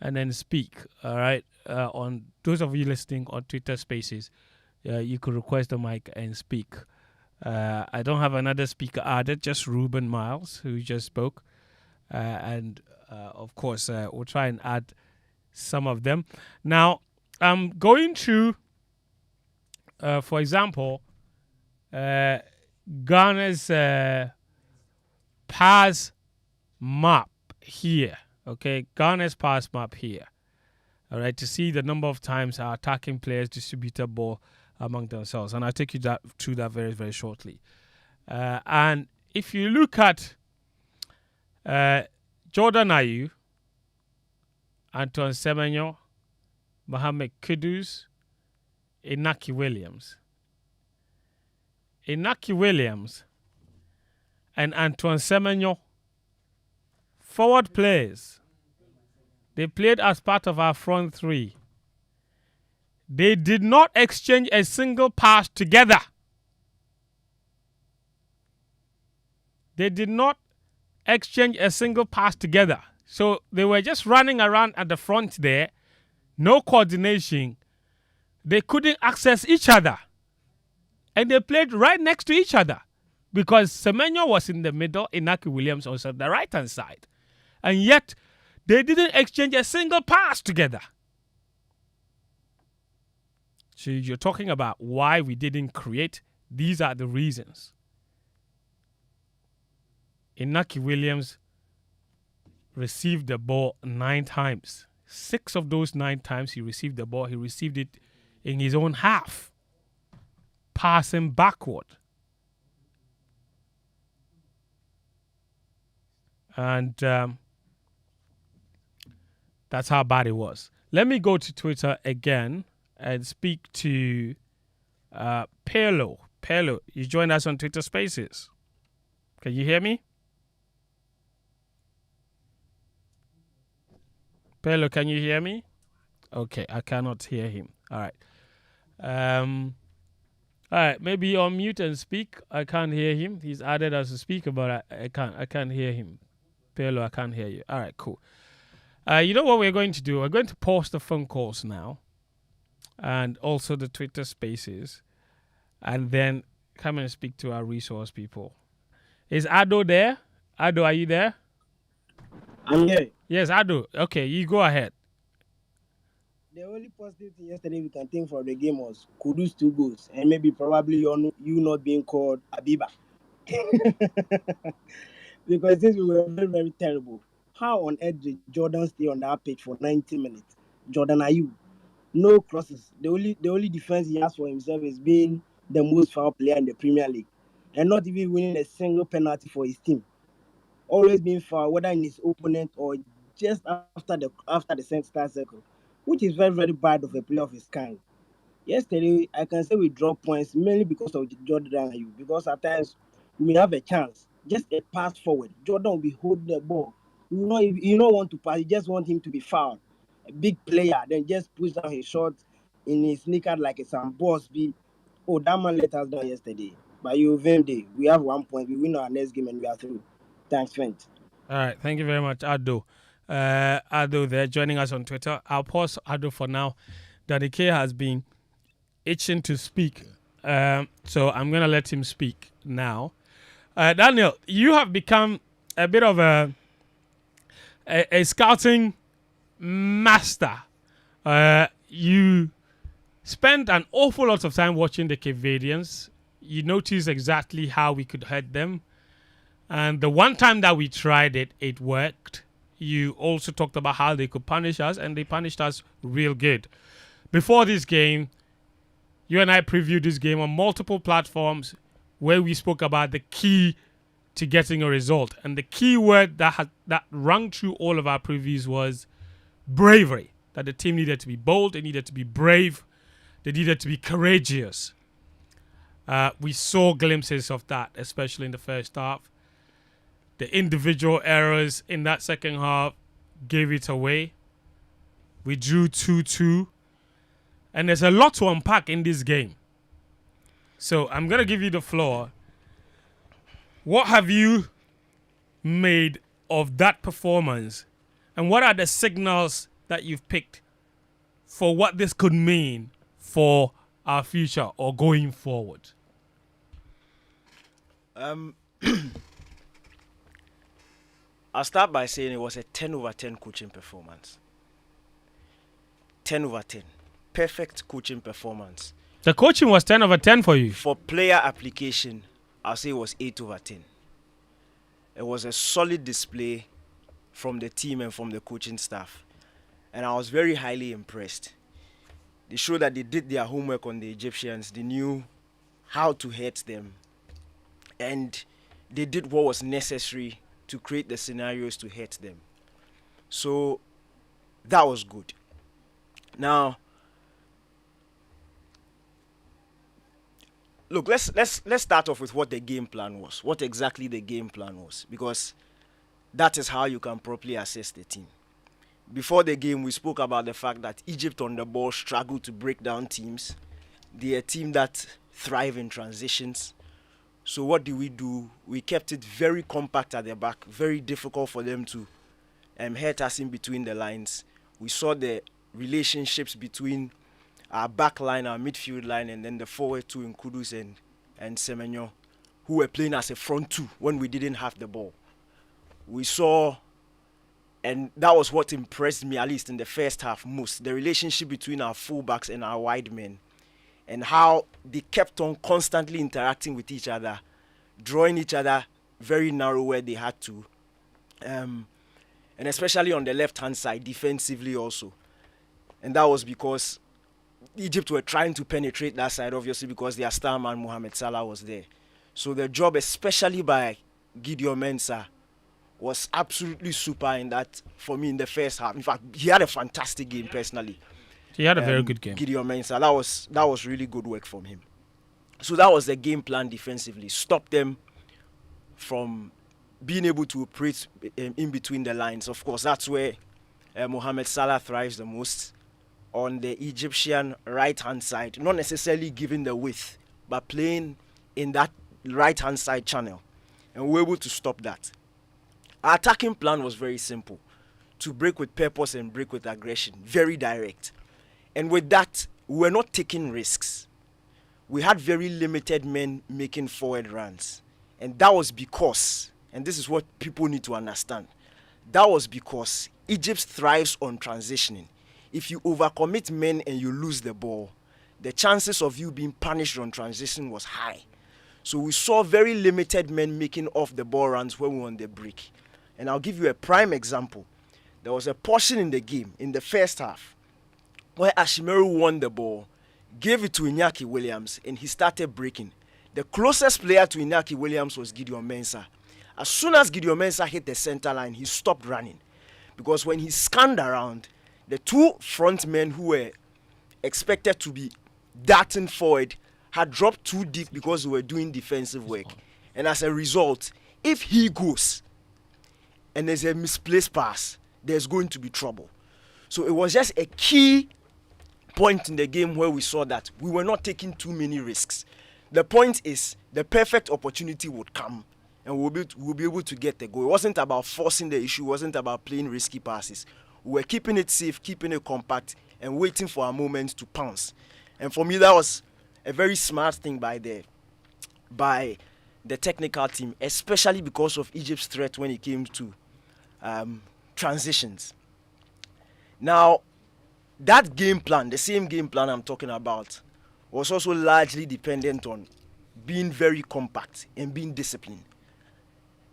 Speaker 1: And then speak, all right? On those of you listening on Twitter Spaces, you could request the mic and speak. I don't have another speaker added, just Ruben Miles, who just spoke. And of course, we'll try and add some of them. Now, I'm going to, for example, Ghana's pass map here. Okay, Ghana's pass map here. All right, to see the number of times our attacking players distribute the ball among themselves. And I'll take you through that very, very shortly. And if you look at Jordan Ayew, Antoine Semenyo, Mohamed Kudus, Inaki Williams. Inaki Williams and Antoine Semenyo, forward players. They played as part of our front three. They did not exchange a single pass together. They did not exchange a single pass together. So they were just running around at the front there, no coordination. They couldn't access each other. And they played right next to each other because Semenyo was in the middle, Inaki Williams was on the right-hand side. And yet, they didn't exchange a single pass together. So you're talking about why we didn't create. These are the reasons. Inaki Williams received the ball 9 times. 6 of those 9 times he received the ball, he received it in his own half, passing backward. And that's how bad it was. Let me go to Twitter again and speak to Pelo. Pelo, you joined us on Twitter Spaces. Can you hear me? Pelo, can you hear me? Okay, I cannot hear him. All right. All right, maybe on mute and speak. I can't hear him. He's added as a speaker, but I can't hear him. Pelo, I can't hear you. All right, cool. You know what we're going to do? We're going to pause the phone calls now and also the Twitter Spaces and then come and speak to our resource people. Is Ado there? Ado, are you there?
Speaker 17: I'm here.
Speaker 1: Yes, Ado. Okay, you go ahead.
Speaker 17: The only positive thing yesterday we can think for the game was Kudus 2 goals and maybe probably you not being called Abiba. Because this we were very, very terrible. How on earth did Jordan stay on that pitch for 90 minutes? Jordan Ayew. No crosses. The only defense he has for himself is being the most foul player in the Premier League. And not even winning a single penalty for his team. Always being foul, whether in his opponent or just after the center circle. Which is very, very bad of a player of his kind. Yesterday, I can say we dropped points mainly because of Jordan Ayew. Because at times, we may have a chance. Just a pass forward. Jordan will be holding the ball. You don't want to pass. You just want him to be fouled. A big player, then just push down his shot in his sneaker like it's some boss. Oh, that man let us down yesterday. But you win day. We have 1 point. We win our next game and we are through. Thanks, Fent.
Speaker 1: All right. Thank you very much, Ado. Ado there joining us on Twitter. I'll pause Ado for now. Daddy K has been itching to speak. So I'm going to let him speak now. Daniel, you have become a bit of a scouting master. You spent an awful lot of time watching the Cape Verdeans. You notice exactly how we could hurt them. And the one time that we tried it, it worked. You also talked about how they could punish us, and they punished us real good. Before this game, you and I previewed this game on multiple platforms where we spoke about the key to getting a result. And the key word that rang through all of our previews was bravery. That the team needed to be bold, they needed to be brave, they needed to be courageous. We saw glimpses of that, especially in the first half. The individual errors in that second half gave it away. We drew 2-2. And there's a lot to unpack in this game. So I'm going to give you the floor. What have you made of that performance? And what are the signals that you've picked for what this could mean for our future or going forward?
Speaker 2: I'll start by saying it was a 10 over 10 coaching performance. 10 over 10. Perfect coaching performance.
Speaker 1: The coaching was 10 over 10 for you.
Speaker 2: For player application, I'll say it was 8 over 10. It was a solid display from the team and from the coaching staff. And I was very highly impressed. They showed that they did their homework on the Egyptians. They knew how to hurt them. And they did what was necessary to create the scenarios to hurt them. So that was good. Now, look, let's start off with what the game plan was. What exactly the game plan was, because that is how you can properly assess the team. Before the game, we spoke about the fact that Egypt on the ball struggled to break down teams. They're a team that thrive in transitions. So what do? We kept it very compact at the back, very difficult for them to hurt us in between the lines. We saw the relationships between our back line, our midfield line, and then the forward two in Kudus and Semenyo, who were playing as a front two when we didn't have the ball. We saw, and that was what impressed me, at least in the first half most, the relationship between our fullbacks and our wide men, and how they kept on constantly interacting with each other, drawing each other very narrow where they had to, and especially on the left-hand side, defensively also. And that was because Egypt were trying to penetrate that side, obviously, because their star man, Mohamed Salah, was there. So the job, especially by Gideon Mensah, was absolutely super in that, for me, in the first half. In fact, he had a fantastic game, personally.
Speaker 1: He had a very good game.
Speaker 2: Gideon Mensah, that was really good work from him. So that was the game plan defensively. Stop them from being able to operate in between the lines. Of course, that's where Mohamed Salah thrives the most, on the Egyptian right-hand side. Not necessarily giving the width, but playing in that right-hand side channel. And we were able to stop that. Our attacking plan was very simple. To break with purpose and break with aggression. Very direct. And with that, we were not taking risks. We had very limited men making forward runs. And that was because, and this is what people need to understand, that was because Egypt thrives on transitioning. If you overcommit men and you lose the ball, the chances of you being punished on transition was high. So we saw very limited men making off the ball runs when we were on the break. And I'll give you a prime example. There was a portion in the game, in the first half, where Ashimeru won the ball, gave it to Iñaki Williams, and he started breaking. The closest player to Iñaki Williams was Gideon Mensah. As soon as Gideon Mensah hit the center line, he stopped running. Because when he scanned around, the two front men who were expected to be darting forward had dropped too deep because they were doing defensive work. And as a result, if he goes and there's a misplaced pass, there's going to be trouble. So it was just a key point in the game where we saw that we were not taking too many risks. The point is, the perfect opportunity would come and we'll be able to get the goal. It wasn't about forcing the issue, it wasn't about playing risky passes. We were keeping it safe, keeping it compact, and waiting for our moment to pounce. And for me, that was a very smart thing by the technical team, especially because of Egypt's threat when it came to transitions. Now, that game plan, the same game plan I'm talking about, was also largely dependent on being very compact and being disciplined.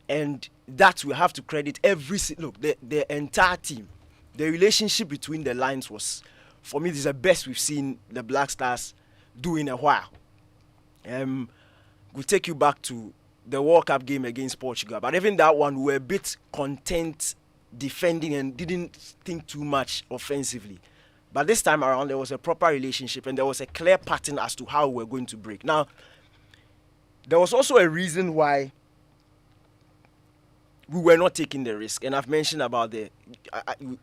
Speaker 2: And that we have to credit the entire team. The relationship between the lines was, for me, this is the best we've seen the Black Stars do in a while. We'll take you back to the World Cup game against Portugal, but even that one, we were a bit content defending and didn't think too much offensively. But this time around, there was a proper relationship and there was a clear pattern as to how we were going to break. Now, there was also a reason why we were not taking the risk, and I've mentioned about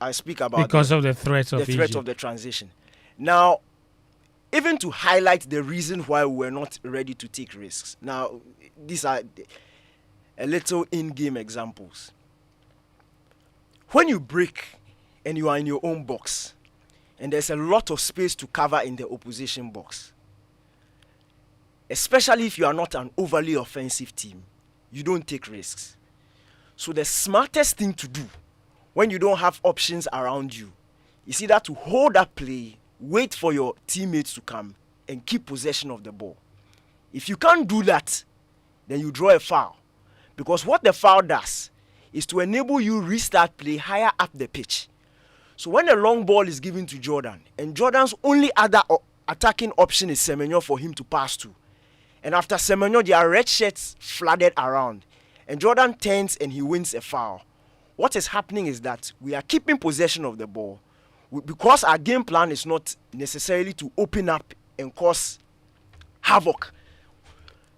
Speaker 2: I speak about
Speaker 1: because of the threat of
Speaker 2: the transition. Now, even to highlight the reason why we were not ready to take risks. Now, these are a little in-game examples. When you break and you are in your own box, and there's a lot of space to cover in the opposition box, especially if you are not an overly offensive team, you don't take risks. So the smartest thing to do when you don't have options around you is either to hold that play, wait for your teammates to come, and keep possession of the ball. If you can't do that, then you draw a foul. Because what the foul does is to enable you restart play higher up the pitch. So when a long ball is given to Jordan, and Jordan's only other attacking option is Semenyo for him to pass to, and after Semenyo, there are red shirts flooded around, and Jordan turns and he wins a foul. What is happening is that we are keeping possession of the ball because our game plan is not necessarily to open up and cause havoc.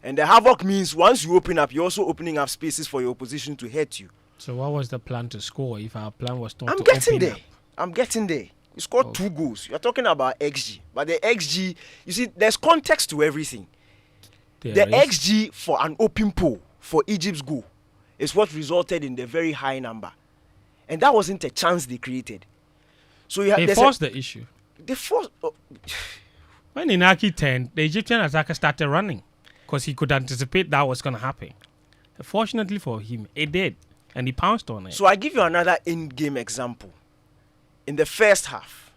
Speaker 2: And the havoc means once you open up, you're also opening up spaces for your opposition to hit you.
Speaker 1: So what was the plan to score if our plan was not
Speaker 2: I'm
Speaker 1: to
Speaker 2: getting
Speaker 1: open
Speaker 2: there.
Speaker 1: up?
Speaker 2: I'm getting there. You scored 2 goals. You're talking about XG. But the XG, you see, there's context to everything. The XG for an open pole for Egypt's goal is what resulted in the very high number. And that wasn't a chance they created. So
Speaker 1: they forced the issue.
Speaker 2: They forced...
Speaker 1: When Inaki turned, the Egyptian attacker started running because he could anticipate that was going to happen. Fortunately for him, it did. And he pounced on it.
Speaker 2: So I give you another in-game example. In the first half,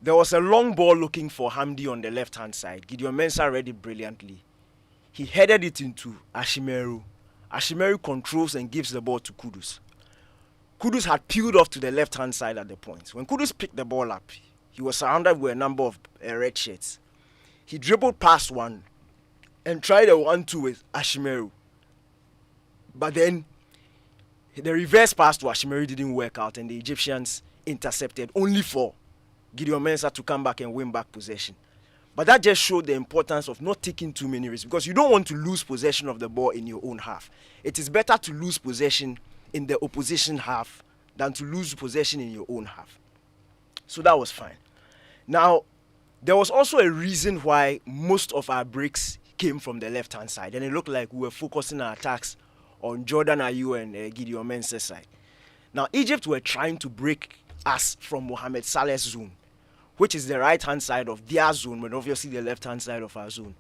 Speaker 2: there was a long ball looking for Hamdi on the left-hand side. Gideon Mensah read it brilliantly. He headed it into Ashimeru. Ashimeru controls and gives the ball to Kudus. Kudus had peeled off to the left-hand side at the point. When Kudus picked the ball up, he was surrounded with a number of red shirts. He dribbled past one and tried a 1-2 with Ashimeru. But then the reverse pass to Ashimeru didn't work out and the Egyptians intercepted, only for Gideon Mensah to come back and win back possession. But that just showed the importance of not taking too many risks, because you don't want to lose possession of the ball in your own half. It is better to lose possession in the opposition half than to lose possession in your own half. So that was fine. Now, there was also a reason why most of our breaks came from the left-hand side, and it looked like we were focusing our attacks on Jordan Ayew and Gideon Mensah's side. Now, Egypt were trying to break us from Mohamed Saleh's zone, which is the right-hand side of their zone, but obviously the left-hand side of our zone.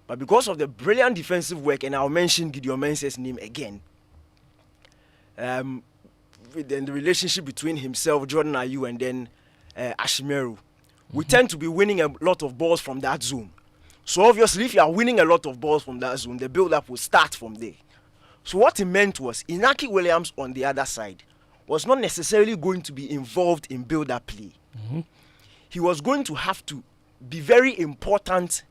Speaker 2: But because of the brilliant defensive work, and I'll mention Gideon Mensah's name again, then the relationship between himself, Jordan Ayew, and then Ashimeru, we tend to be winning a lot of balls from that zone. So obviously, if you are winning a lot of balls from that zone, the build-up will start from there. So what it meant was, Inaki Williams on the other side was not necessarily going to be involved in build-up play. He was going to have to be very important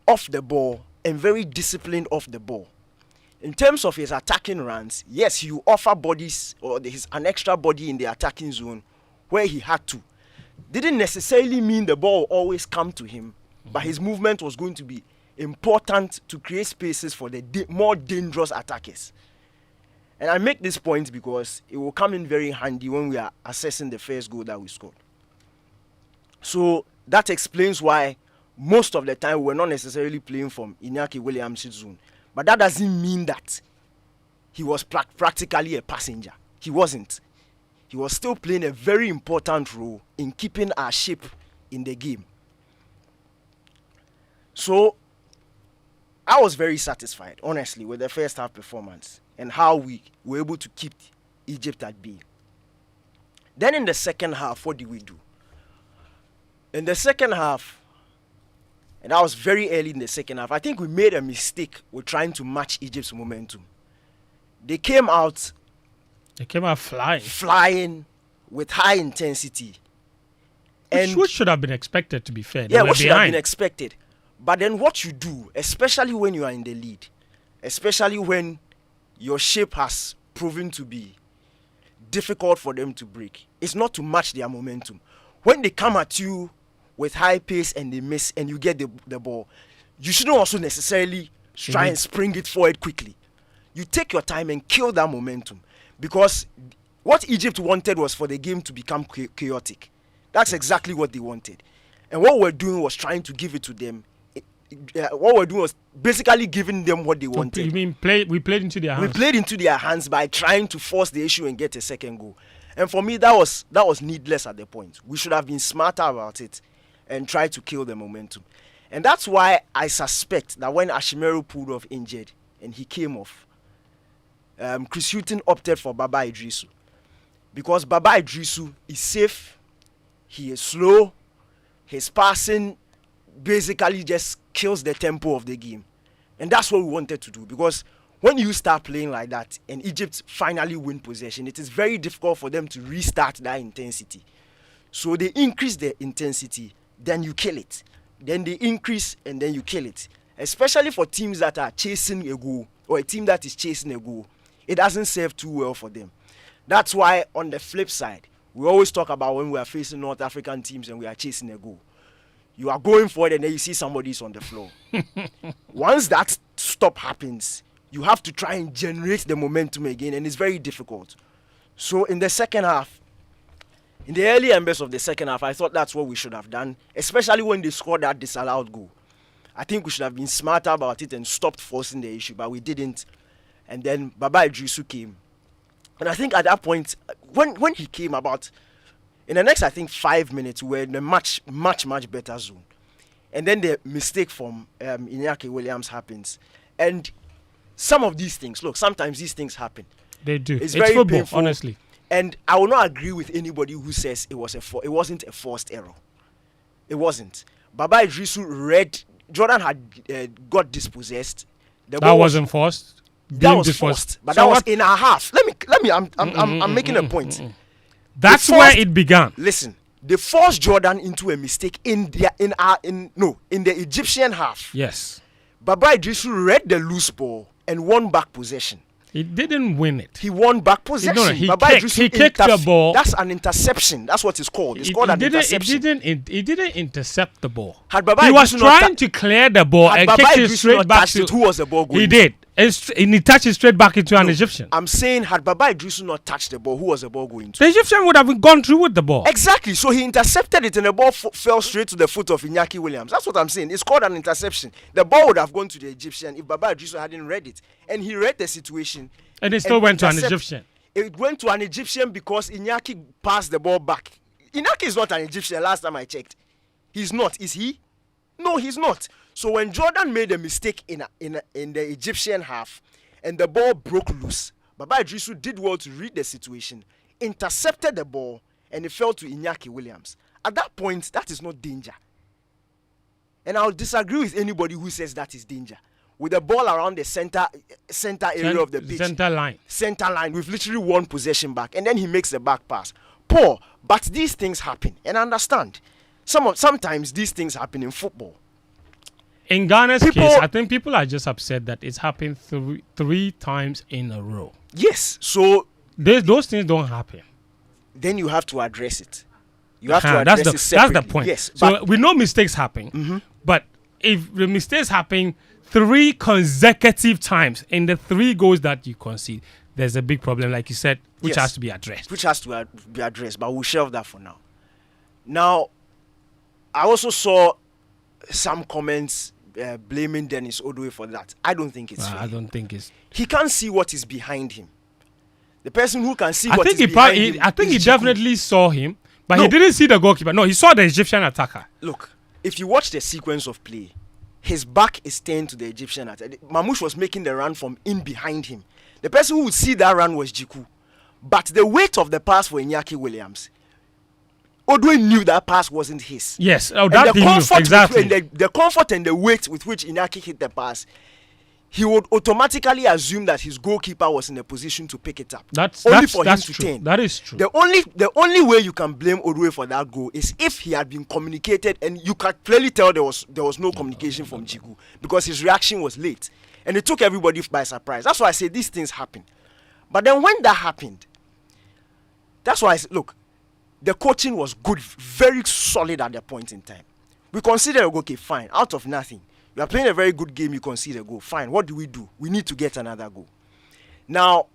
Speaker 2: off the ball and very disciplined off the ball. In terms of his attacking runs, yes, he will offer bodies or an extra body in the attacking zone where he had to. Didn't necessarily mean the ball will always come to him, but his movement was going to be important to create spaces for the more dangerous attackers. And I make this point because it will come in very handy when we are assessing the first goal that we scored. So that explains why most of the time we're not necessarily playing from Inaki Williams' zone. But that doesn't mean that he was practically a passenger. He wasn't. He was still playing a very important role in keeping our shape in the game. So I was very satisfied, honestly, with the first half performance and how we were able to keep Egypt at bay. Then in the second half, what did we do? In the second half, and that was very early in the second half, I think we made a mistake with trying to match Egypt's momentum. They came out flying with high intensity.
Speaker 1: Which should have been expected, to be fair.
Speaker 2: Yeah, what should have been expected. But then what you do, especially when you are in the lead, especially when your shape has proven to be difficult for them to break, is not to match their momentum. When they come at you with high pace and they miss and you get the ball, you shouldn't also necessarily try and spring it forward quickly. You take your time and kill that momentum, because what Egypt wanted was for the game to become chaotic. That's exactly what they wanted. And what we're doing was trying to give it to them. What we're doing was basically giving them what they wanted.
Speaker 1: You mean we played into their hands?
Speaker 2: We played into their hands by trying to force the issue and get a second goal. And for me, that was needless at the point. We should have been smarter about it and try to kill the momentum. And that's why I suspect that when Ashimeru pulled off injured and he came off, Chris Hughton opted for Baba Idrisu. Because Baba Idrisu is safe, he is slow, his passing basically just kills the tempo of the game. And that's what we wanted to do, because when you start playing like that and Egypt finally win possession, it is very difficult for them to restart that intensity. So they increase their intensity, then you kill it. Then they increase and then you kill it. Especially for teams that are chasing a goal, or a team that is chasing a goal, it doesn't serve too well for them. That's why on the flip side, we always talk about when we are facing North African teams and we are chasing a goal. You are going forward and then you see somebody's on the floor. Once that stop happens, you have to try and generate the momentum again, and it's very difficult. So in the second half, in the early embers of the second half, I thought that's what we should have done, especially when they scored that disallowed goal. I think we should have been smarter about it and stopped forcing the issue, but we didn't. And then Baba Idrisu came. And I think at that point, when he came about, in the next, I think, 5 minutes, we were in a much better zone. And then the mistake from Iñaki Williams happens. And some of these things, look, sometimes these things happen.
Speaker 1: They do.
Speaker 2: It's very
Speaker 1: football,
Speaker 2: painful,
Speaker 1: honestly.
Speaker 2: And I will not agree with anybody who says it wasn't a forced error. It wasn't. Baba Idrisu Jordan had got dispossessed.
Speaker 1: That wasn't forced.
Speaker 2: That was forced, but so that was in our half. Let me. I'm making a point.
Speaker 1: That's where it began.
Speaker 2: Listen, they forced Jordan into a mistake in the Egyptian half.
Speaker 1: Yes.
Speaker 2: Baba Idrisu read the loose ball and won back possession.
Speaker 1: He didn't win it.
Speaker 2: He won back possession.
Speaker 1: No, he kicked the ball.
Speaker 2: That's an interception. That's what it's called. It's called an interception.
Speaker 1: He didn't intercept the ball.
Speaker 2: He
Speaker 1: was trying to clear the ball and kicked it straight back to
Speaker 2: who was the ball going?
Speaker 1: He did. And he touched it straight back into an Egyptian.
Speaker 2: I'm saying, had Baba Idrisu not touched the ball, who was the ball going to?
Speaker 1: The Egyptian would have gone through with the ball.
Speaker 2: Exactly. So he intercepted it and the ball fell straight to the foot of Iñaki Williams. That's what I'm saying. It's called an interception. The ball would have gone to the Egyptian if Baba Idrisu hadn't read it. And he read the situation.
Speaker 1: And it still went to an Egyptian.
Speaker 2: It went to an Egyptian because Iñaki passed the ball back. Iñaki is not an Egyptian last time I checked. He's not. Is he? No, he's not. So when Jordan made a mistake in the Egyptian half and the ball broke loose, Baba Idrisu did well to read the situation, intercepted the ball, and it fell to Iñaki Williams. At that point, that is not danger. And I'll disagree with anybody who says that is danger. With the ball around the center area of the pitch. Center line. We've literally won possession back. And then he makes the back pass. Poor. But these things happen. And I understand. Sometimes these things happen in football.
Speaker 1: In Ghana's case, I think people are just upset that it's happened three times in a row.
Speaker 2: Yes. So
Speaker 1: those things don't happen.
Speaker 2: Then you have to address it. You have to address it separately.
Speaker 1: That's the point.
Speaker 2: Yes.
Speaker 1: So we know mistakes happen. But if the mistakes happen 3 consecutive times in the 3 goals that you concede, there's a big problem, like you said, which has to be addressed.
Speaker 2: Which has to be addressed, but we'll shelve that for now. Now, I also saw some comments blaming Dennis Odoi for that. I don't think it's fair.
Speaker 1: I don't think it's...
Speaker 2: He can't see what is behind him. The person who can see what is behind him
Speaker 1: I think he definitely saw him, but he didn't see the goalkeeper. No, he saw the Egyptian attacker.
Speaker 2: Look, if you watch the sequence of play, his back is turned to the Egyptian attacker. Mamouche was making the run from in behind him. The person who would see that run was Jiku. But the weight of the pass for Iñaki Williams Odwe knew that pass wasn't his.
Speaker 1: Yes,
Speaker 2: and
Speaker 1: that he knew. Exactly.
Speaker 2: The comfort and the weight with which Inaki hit the pass, he would automatically assume that his goalkeeper was in a position to pick it up.
Speaker 1: That's
Speaker 2: him
Speaker 1: true.
Speaker 2: to turn.
Speaker 1: That is true.
Speaker 2: The only way you can blame Odwe for that goal is if he had been communicated, and you can clearly tell there was no communication from Jigu, because his reaction was late, and it took everybody by surprise. That's why I say these things happen. But then when that happened, that's why I said, look, the coaching was good, very solid at the point in time. We considered, okay, fine, out of nothing. You are playing a very good game, you concede a goal. Fine, what do? We need to get another goal. Now,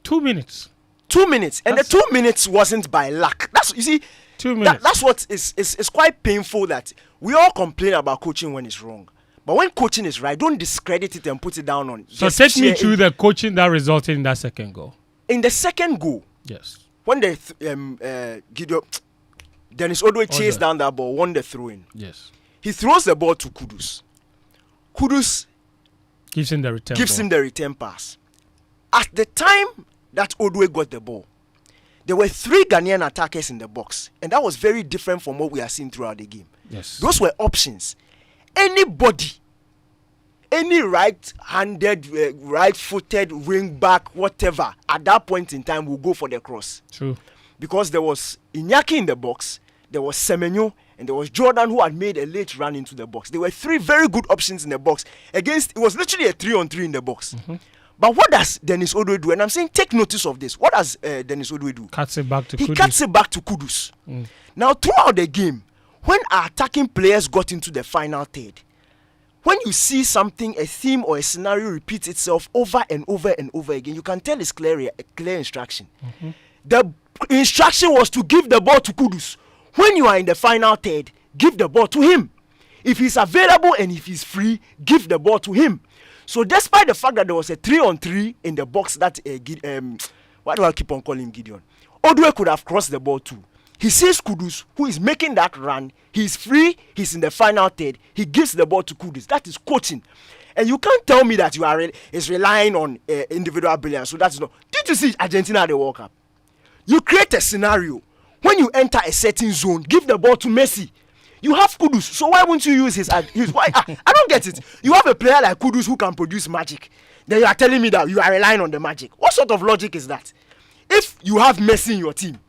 Speaker 1: 2 minutes.
Speaker 2: 2 minutes. And the 2 minutes wasn't by luck. That's, you see,
Speaker 1: 2 minutes.
Speaker 2: That's what is quite painful, that we all complain about coaching when it's wrong. But when coaching is right, don't discredit it and put it down on.
Speaker 1: So take me through the coaching that resulted in that second goal.
Speaker 2: In the second goal,
Speaker 1: yes,
Speaker 2: when the Dennis Odwe chased down that ball, won the throw-in.
Speaker 1: Yes,
Speaker 2: he throws the ball to Kudus. Kudus
Speaker 1: gives him the
Speaker 2: return pass. At the time that Odwe got the ball, there were 3 Ghanaian attackers in the box, and that was very different from what we are seeing throughout the game.
Speaker 1: Yes,
Speaker 2: those were options. Anybody, any right-handed, right-footed wing back, whatever, at that point in time will go for the cross.
Speaker 1: True.
Speaker 2: Because there was Iñaki in the box, there was Semenyo, and there was Jordan, who had made a late run into the box. There were 3 very good options in the box. It was literally a 3-on-3 in the box.
Speaker 1: Mm-hmm.
Speaker 2: But what does Dennis Odwe do? And I'm saying, take notice of this. What does Dennis Odwe do?
Speaker 1: Cuts it back to Kudus.
Speaker 2: He cuts it back to Kudus. Now, throughout the game, when our attacking players got into the final third, when you see something, a theme or a scenario repeats itself over and over and over again, you can tell it's clear instruction.
Speaker 1: Mm-hmm.
Speaker 2: The instruction was to give the ball to Kudus. When you are in the final third, give the ball to him. If he's available and if he's free, give the ball to him. So despite the fact that there was a 3-on-3 in the box that, why do I keep on calling him Gideon? Odwe could have crossed the ball too. He sees Kudus, who is making that run. He's free. He's in the final third. He gives the ball to Kudus. That is coaching. And you can't tell me that is relying on individual brilliance. So that's not. Did you see Argentina at the World Cup? You create a scenario. When you enter a certain zone, give the ball to Messi. You have Kudus. So why won't you use his why? I don't get it. You have a player like Kudus who can produce magic. Then you are telling me that you are relying on the magic. What sort of logic is that? If you have Messi in your team,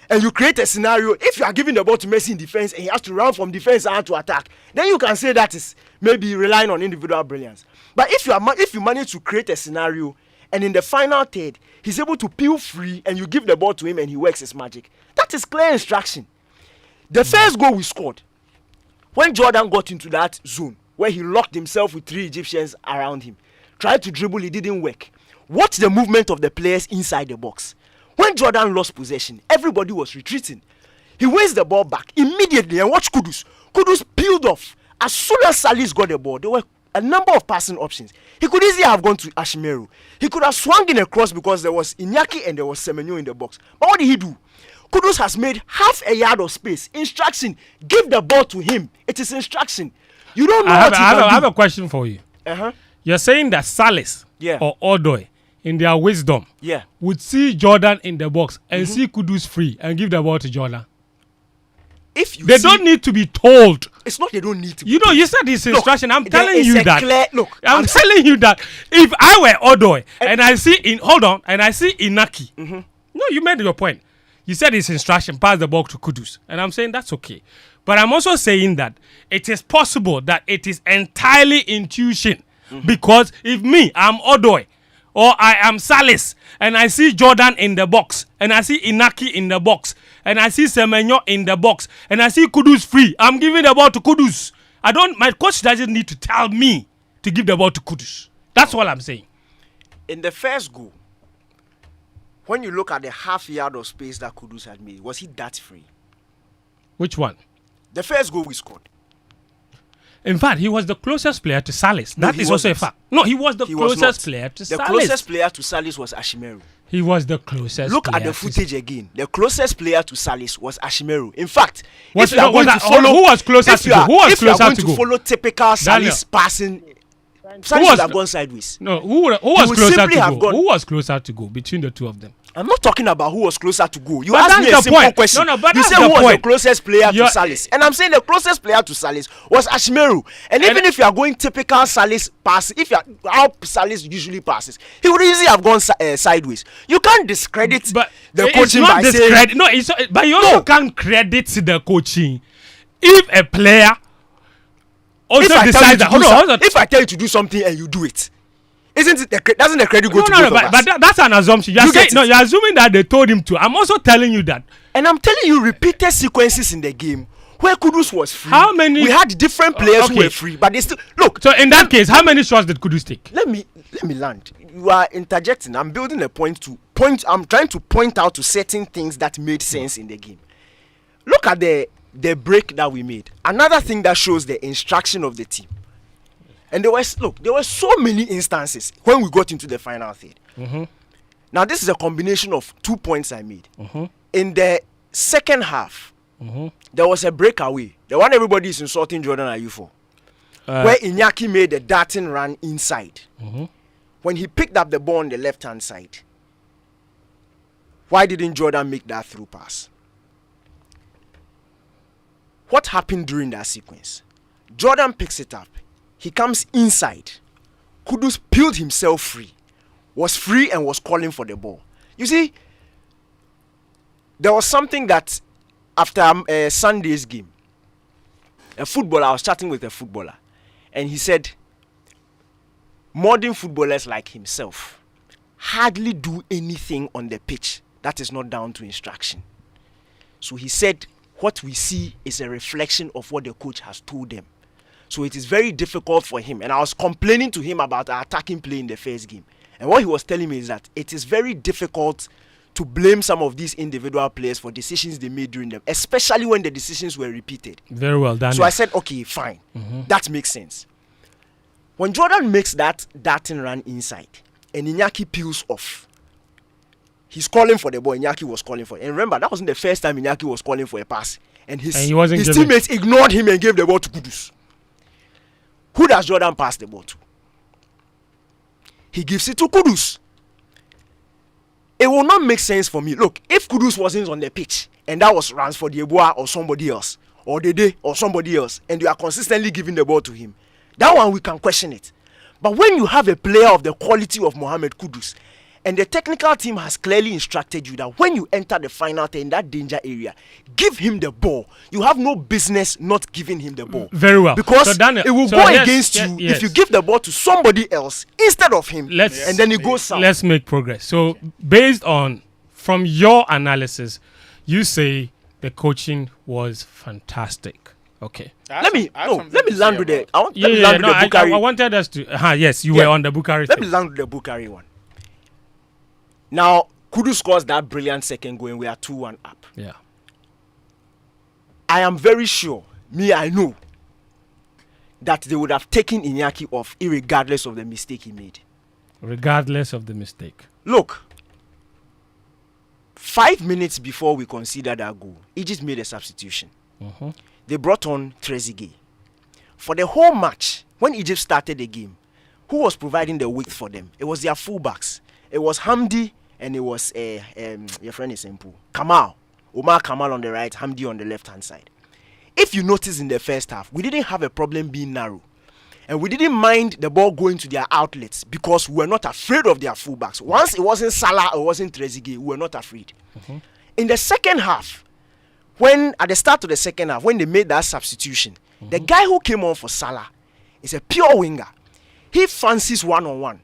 Speaker 2: and you create a scenario, if you are giving the ball to Messi in defense and he has to run from defense and to attack, then you can say that is maybe relying on individual brilliance. But if you manage to create a scenario and in the final third he's able to peel free and you give the ball to him and he works his magic, that is clear instruction. The first goal we scored, when Jordan got into that zone where he locked himself with 3 Egyptians around him, tried to dribble, it didn't work. Watch the movement of the players inside the box. When Jordan lost possession, everybody was retreating. He wins the ball back immediately and watch Kudus. Kudus peeled off. As soon as Salis got the ball, there were a number of passing options. He could easily have gone to Ashimeru. He could have swung in a cross because there was Iñaki and there was Semenyo in the box. But what did he do? Kudus has made half a yard of space. Instruction, give the ball to him. It is instruction. You don't know what he can do.
Speaker 1: I have a question for you. You're saying that Salis or Odoi, in their wisdom, would see Jordan in the box and see Kudus free and give the ball to Jordan.
Speaker 2: If you
Speaker 1: they don't need to be told.
Speaker 2: It's not they don't need to.
Speaker 1: You know, you said this instruction. I'm telling you that.
Speaker 2: I'm
Speaker 1: telling you that if I were Odoi and I see Inaki, no, you made your point. You said it's instruction, pass the ball to Kudus, and I'm saying that's okay. But I'm also saying that it is possible that it is entirely intuition, because if I'm Odoi, or I am Salis, and I see Jordan in the box, and I see Inaki in the box, and I see Semenyo in the box, and I see Kudus free, I'm giving the ball to Kudus. My coach doesn't need to tell me to give the ball to Kudus. That's all I'm saying.
Speaker 2: In the first goal, when you look at the half yard of space that Kudus had made, was he that free?
Speaker 1: Which one?
Speaker 2: The first goal we scored.
Speaker 1: In fact, he was the closest player to Salis. That is also a fact. No, he was the closest player to Salis.
Speaker 2: The closest player to Salis was Ashimeru.
Speaker 1: He was the closest.
Speaker 2: Look at the footage again. The closest player to Salis was Ashimeru. In fact,
Speaker 1: who was closer to go? Who was closer to go?
Speaker 2: Follow typical Salis passing, Salis would have gone sideways.
Speaker 1: No, who was closer to go? Who was closer to go between the two of them?
Speaker 2: I'm not talking about who was closer to goal. You
Speaker 1: But
Speaker 2: asked me a
Speaker 1: that's the
Speaker 2: simple
Speaker 1: point.
Speaker 2: question.
Speaker 1: No, but
Speaker 2: you
Speaker 1: that's
Speaker 2: said
Speaker 1: the
Speaker 2: who was the
Speaker 1: point.
Speaker 2: closest player to Salis, and I'm saying the closest player to Salis was Ashmeru. And even if you are going typical Salis pass, if you are how Salis usually passes, he would easily have gone sideways. You can't discredit the coaching by saying
Speaker 1: no. It's not, but you also can't credit the coaching if a player also decides that. Hold on.
Speaker 2: If I tell you to do something and you do it, isn't it? Doesn't the credit go to both of us?
Speaker 1: But that's an assumption. You're assuming that they told him to. I'm also telling you that.
Speaker 2: And I'm telling you repeated sequences in the game where Kudus was free.
Speaker 1: How many?
Speaker 2: We had different players who were free, but they still look.
Speaker 1: So in that case, how many shots did Kudus take?
Speaker 2: Let me land. You are interjecting. I'm building a point. I'm trying to point out to certain things that made sense in the game. Look at the break that we made. Another thing that shows the instruction of the team. And there were so many instances when we got into the final third. Now this is a combination of 2 points I made. In the second half, there was a breakaway. The one everybody is insulting Jordan Ayew for. Where Iñaki made a darting run inside. When he picked up the ball on the left-hand side, why didn't Jordan make that through pass? What happened during that sequence? Jordan picks it up. He comes inside. Kudus peeled himself free. Was free and was calling for the ball. You see, there was something that after Sunday's game, I was chatting with a footballer, and he said, modern footballers like himself hardly do anything on the pitch that is not down to instruction. So he said, what we see is a reflection of what the coach has told them. So it is very difficult for him. And I was complaining to him about our attacking play in the first game. And what he was telling me is that it is very difficult to blame some of these individual players for decisions they made during them, especially when the decisions were repeated.
Speaker 1: Very well done.
Speaker 2: So I said, okay, fine. That makes sense. When Jordan makes that darting run inside and Iñaki peels off, he's calling for the ball. Iñaki was calling for it. And remember, that wasn't the first time Iñaki was calling for a pass. And his teammates ignored him and gave the ball to Kudus. Who does Jordan pass the ball to? He gives it to Kudus. It will not make sense for me. Look, if Kudus wasn't on the pitch and that was Ransford Yeboah or somebody else, or Dede or somebody else, and you are consistently giving the ball to him, that one we can question it. But when you have a player of the quality of Mohamed Kudus, and the technical team has clearly instructed you that when you enter the final third in that danger area, give him the ball. You have no business not giving him the ball.
Speaker 1: Very well.
Speaker 2: Because it will go against you if you give the ball to somebody else instead of him. And then it goes south.
Speaker 1: Let's make progress. So based on, from your analysis, you say the coaching was fantastic. Okay.
Speaker 2: Let me land with the Bukari.
Speaker 1: I wanted us to. Yes, you were on the Bukari.
Speaker 2: Let me land with the Bukari one. Now, Kudus scores that brilliant second goal and we are 2-1 up.
Speaker 1: Yeah.
Speaker 2: I am very sure, I know, that they would have taken Iñaki off irregardless of the mistake he made.
Speaker 1: Regardless of the mistake.
Speaker 2: Look, 5 minutes before we considered that goal, Egypt made a substitution. They brought on Trezeguet. For the whole match, when Egypt started the game, who was providing the width for them? It was their fullbacks. It was Hamdi and it was your friend is Fentuo. Omar Kamal on the right, Hamdi on the left-hand side. If you notice in the first half, we didn't have a problem being narrow. And we didn't mind the ball going to their outlets because we were not afraid of their fullbacks. Once it wasn't Salah or it wasn't Trezeguet, we were not afraid. In the second half, at the start of the second half, when they made that substitution, the guy who came on for Salah is a pure winger. He fancies one-on-one.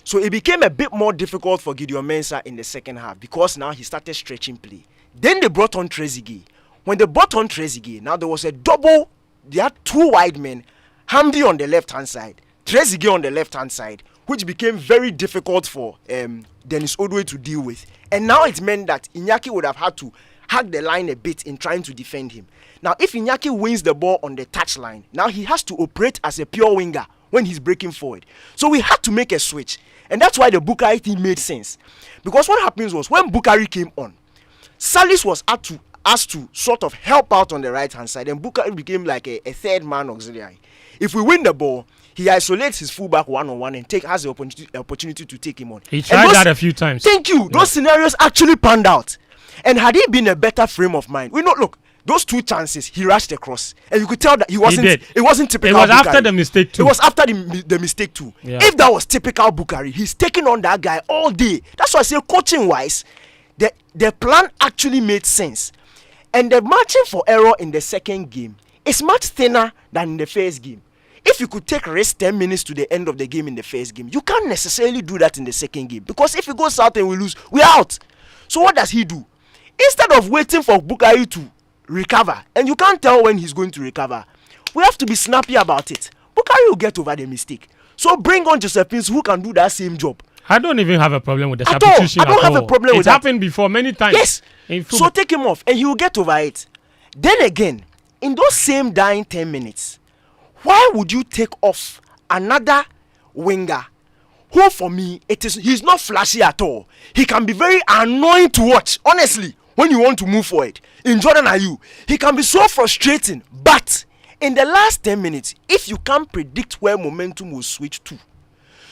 Speaker 2: So it became a bit more difficult for Gideon Mensah in the second half because now he started stretching play. Then they brought on Trezeguet. When they brought on Trezeguet, now there was a double. They had two wide men, Hamdi on the left-hand side, Trezeguet on the left-hand side, which became very difficult for Dennis Odwe to deal with. And now it meant that Iñaki would have had to hug the line a bit in trying to defend him. Now, if Iñaki wins the ball on the touchline, now he has to operate as a pure winger when he's breaking forward. So we had to make a switch. And that's why the Bukari thing made sense. Because what happens was, when Bukari came on, Salis was as to sort of help out on the right hand side, and Bukari became like a third man auxiliary. If we win the ball, he isolates his fullback one-on-one and has the opportunity to take him on.
Speaker 1: He tried that a few times.
Speaker 2: Thank you. Those scenarios actually panned out. And had he been a better frame of mind, look, those 2 chances, he rushed across. And you could tell that it wasn't typical.
Speaker 1: It was
Speaker 2: Bukari.
Speaker 1: after the mistake too.
Speaker 2: It was after the mistake too.
Speaker 1: Yeah.
Speaker 2: If that was typical Bukari, he's taking on that guy all day. That's why I say coaching-wise, the plan actually made sense. And the margin for error in the second game is much thinner than in the first game. If you could take rest 10 minutes to the end of the game in the first game, you can't necessarily do that in the second game. Because if it goes out and we lose, we're out. So what does he do? Instead of waiting for Bukari to recover, and you can't tell when he's going to recover, we have to be snappy about it. Bukari will get over the mistake. So bring on Josephins who can do that same job.
Speaker 1: I don't even have a problem with the
Speaker 2: At
Speaker 1: substitution
Speaker 2: all. I don't have a problem with that.
Speaker 1: It's happened before many times.
Speaker 2: Yes. So take him off and he will get over it. Then again, in those same dying 10 minutes, why would you take off another winger who, for me, he's not flashy at all. He can be very annoying to watch, honestly, when you want to move forward. In Jordan Ayew, he can be so frustrating. But in the last 10 minutes, if you can't predict where momentum will switch to,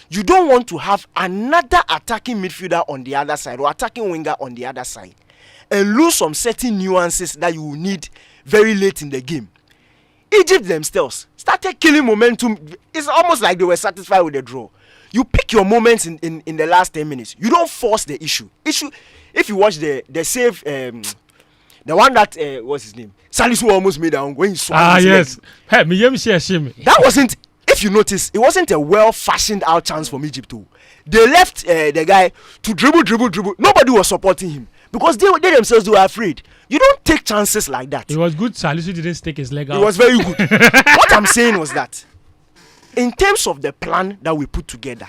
Speaker 2: you don't want to have another attacking midfielder on the other side or attacking winger on the other side and lose some certain nuances that you will need very late in the game. Egypt themselves started killing momentum. It's almost like they were satisfied with the draw. You pick your moments in the last 10 minutes. You don't force the issue. If you watch the save, the one that what's his name? Salisu almost made down when he swung his
Speaker 1: yes.
Speaker 2: leg.
Speaker 1: Hey,
Speaker 2: that wasn't. If you notice, it wasn't a well-fashioned out chance from Egypt too. They left the guy to dribble. Nobody was supporting him because they themselves were afraid. You don't take chances like that.
Speaker 1: It was good Salisu didn't stick his leg out.
Speaker 2: It was very good. What I'm saying was that in terms of the plan that we put together,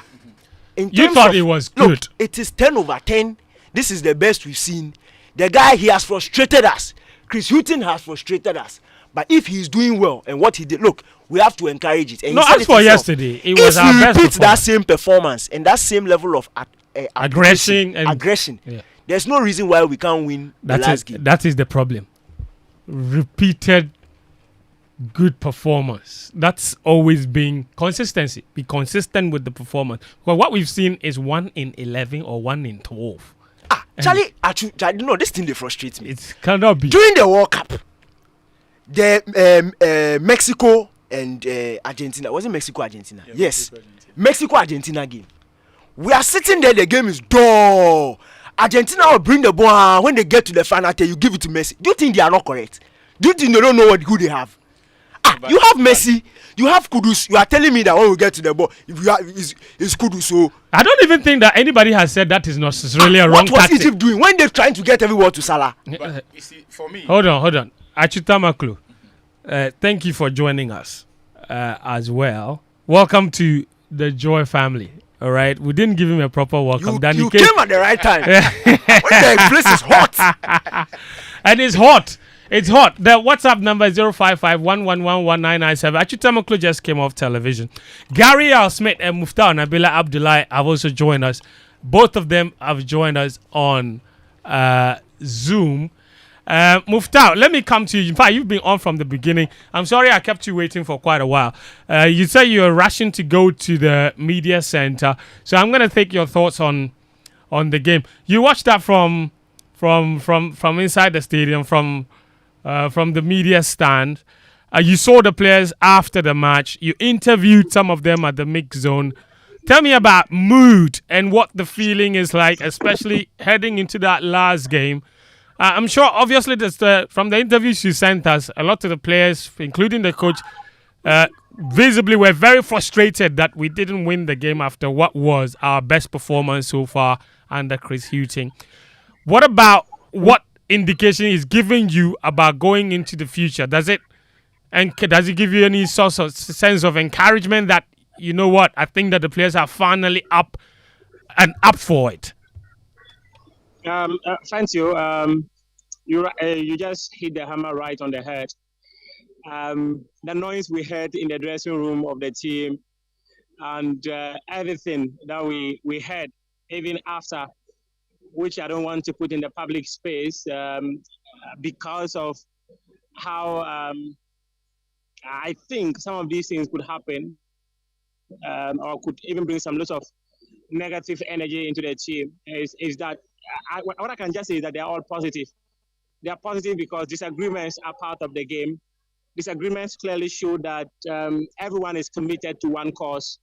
Speaker 1: you thought it was good.
Speaker 2: Look, it is 10/10. This is the best we've seen. The guy, he has frustrated us. Chris Hughton has frustrated us. But if he's doing well and what he did, look, we have to encourage it. And
Speaker 1: no, as for yesterday, it was our best.
Speaker 2: If he repeats that same performance and that same level of
Speaker 1: aggression,
Speaker 2: yeah. There's no reason why we can't win the last game.
Speaker 1: That is the problem. Repeated good performance. That's always been consistency. Be consistent with the performance. Well, what we've seen is 1 in 11 or 1 in 12.
Speaker 2: Charlie, no, this thing they frustrates me.
Speaker 1: It cannot be.
Speaker 2: During the World Cup, the Mexico and Argentina, was it Mexico Argentina? Yeah, yes, Mexico Argentina game. We are sitting there, the game is dull. Argentina will bring the ball when they get to the final. You give it to Messi. Do you think they are not correct? Do you think they don't know who they have? You have Messi, you have Kudus. You are telling me that when we get to the ball, if you have is Kudus. So
Speaker 1: I don't even think that anybody has said that is not necessarily a wrong tactic.
Speaker 2: What was Egypt doing when they're trying to get everyone to Salah?
Speaker 11: But you see, for me,
Speaker 1: hold on. Achutamaklu, thank you for joining us as well. Welcome to the Joy family. All right, we didn't give him a proper welcome.
Speaker 2: You came at the right time. When the place is hot,
Speaker 1: and it's hot. It's hot. The WhatsApp number is 055-111-1997. Achutamaklu just came off television. Gary Al Smith and Muftawu Nabila Abdullahi have also joined us. Both of them have joined us on Zoom. Muftawu, let me come to you. In fact, you've been on from the beginning. I'm sorry I kept you waiting for quite a while. You said you were rushing to go to the media center. So I'm going to take your thoughts on the game. You watched that from inside the stadium, from the media stand. You saw the players after the match. You interviewed some of them at the mix zone. Tell me about mood and what the feeling is like, especially heading into that last game. I'm sure, obviously, from the interviews you sent us, a lot of the players, including the coach, visibly were very frustrated that we didn't win the game after what was our best performance so far under Chris Hughton. What about what indication is giving you about going into the future? Does it give you any sort of sense of encouragement that, you know what, I think that the players are finally up for it?
Speaker 5: Fentuo, you just hit the hammer right on the head. The noise we heard in the dressing room of the team and everything that we heard, even after, which I don't want to put in the public space,
Speaker 18: because of how I think some of these things could happen or could even bring some lots of negative energy into the team is that what I can just say is that they are all positive. They are positive because disagreements are part of the game. Disagreements clearly show that everyone is committed to one cause.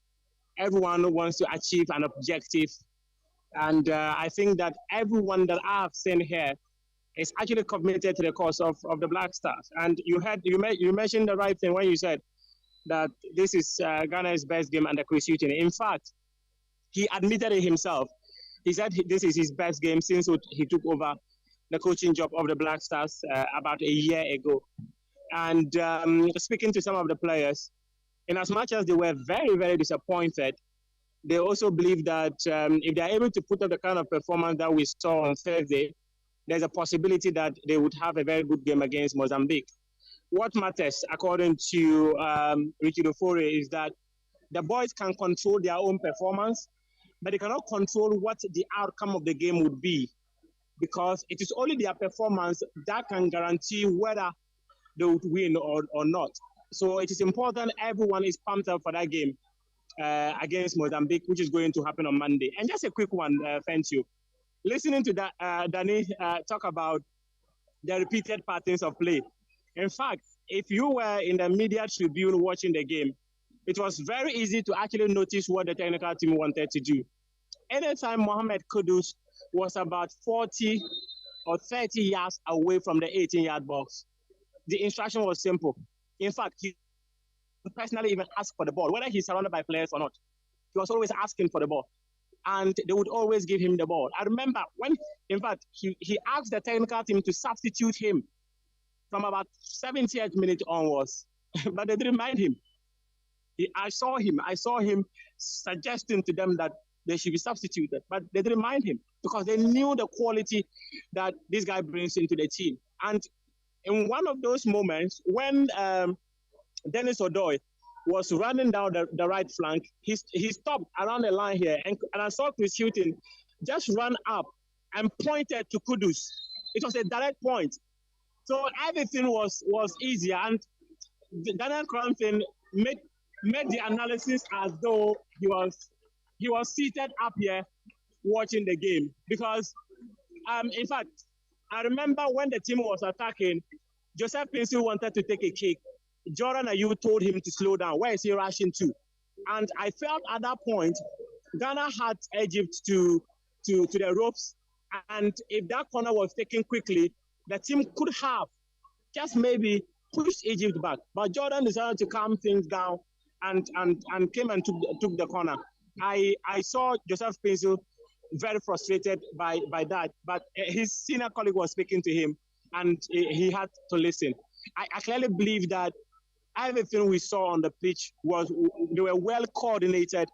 Speaker 18: Everyone wants to achieve an objective. And I think that everyone that I've seen here is actually committed to the cause of the Black Stars. And you mentioned the right thing when you said that this is Ghana's best game under Chris Hughton. In fact, he admitted it himself. He said this is his best game since he took over the coaching job of the Black Stars about a year ago. And speaking to some of the players, in as much as they were very, very disappointed, they also believe that if they're able to put up the kind of performance that we saw on Thursday, there's a possibility that they would have a very good game against Mozambique. What matters, according to Richie Dufore, is that the boys can control their own performance, but they cannot control what the outcome of the game would be, because it is only their performance that can guarantee whether they would win or not. So it is important everyone is pumped up for that game against Mozambique, which is going to happen on Monday. And just a quick one, Fentuo. Listening to that, Danny talk about the repeated patterns of play. In fact, if you were in the media tribune watching the game, it was very easy to actually notice what the technical team wanted to do. Anytime Mohamed Kudus was about 40 or 30 yards away from the 18-yard box, the instruction was simple. In fact, he personally even asked for the ball, whether he's surrounded by players or not. He was always asking for the ball. And they would always give him the ball. I remember when, in fact, he asked the technical team to substitute him from about 70th minute onwards, but they didn't mind him. I saw him suggesting to them that they should be substituted, but they didn't mind him because they knew the quality that this guy brings into the team. And in one of those moments, when Dennis Odoi was running down the right flank, he stopped around the line here, and I saw Chris Hughton just run up and pointed to Kudus. It was a direct point. So everything was easier, and Daniel Koranteng made the analysis as though he was seated up here watching the game. Because, in fact, I remember when the team was attacking, Joseph Pinsil wanted to take a kick. Jordan Ayew told him to slow down. Where is he rushing to? And I felt at that point, Ghana had Egypt to the ropes. And if that corner was taken quickly, the team could have just maybe pushed Egypt back. But Jordan decided to calm things down and came and took the corner. I saw Joseph Pinsil very frustrated by that. But his senior colleague was speaking to him, and he had to listen. I clearly believe that everything we saw on the pitch they were well coordinated.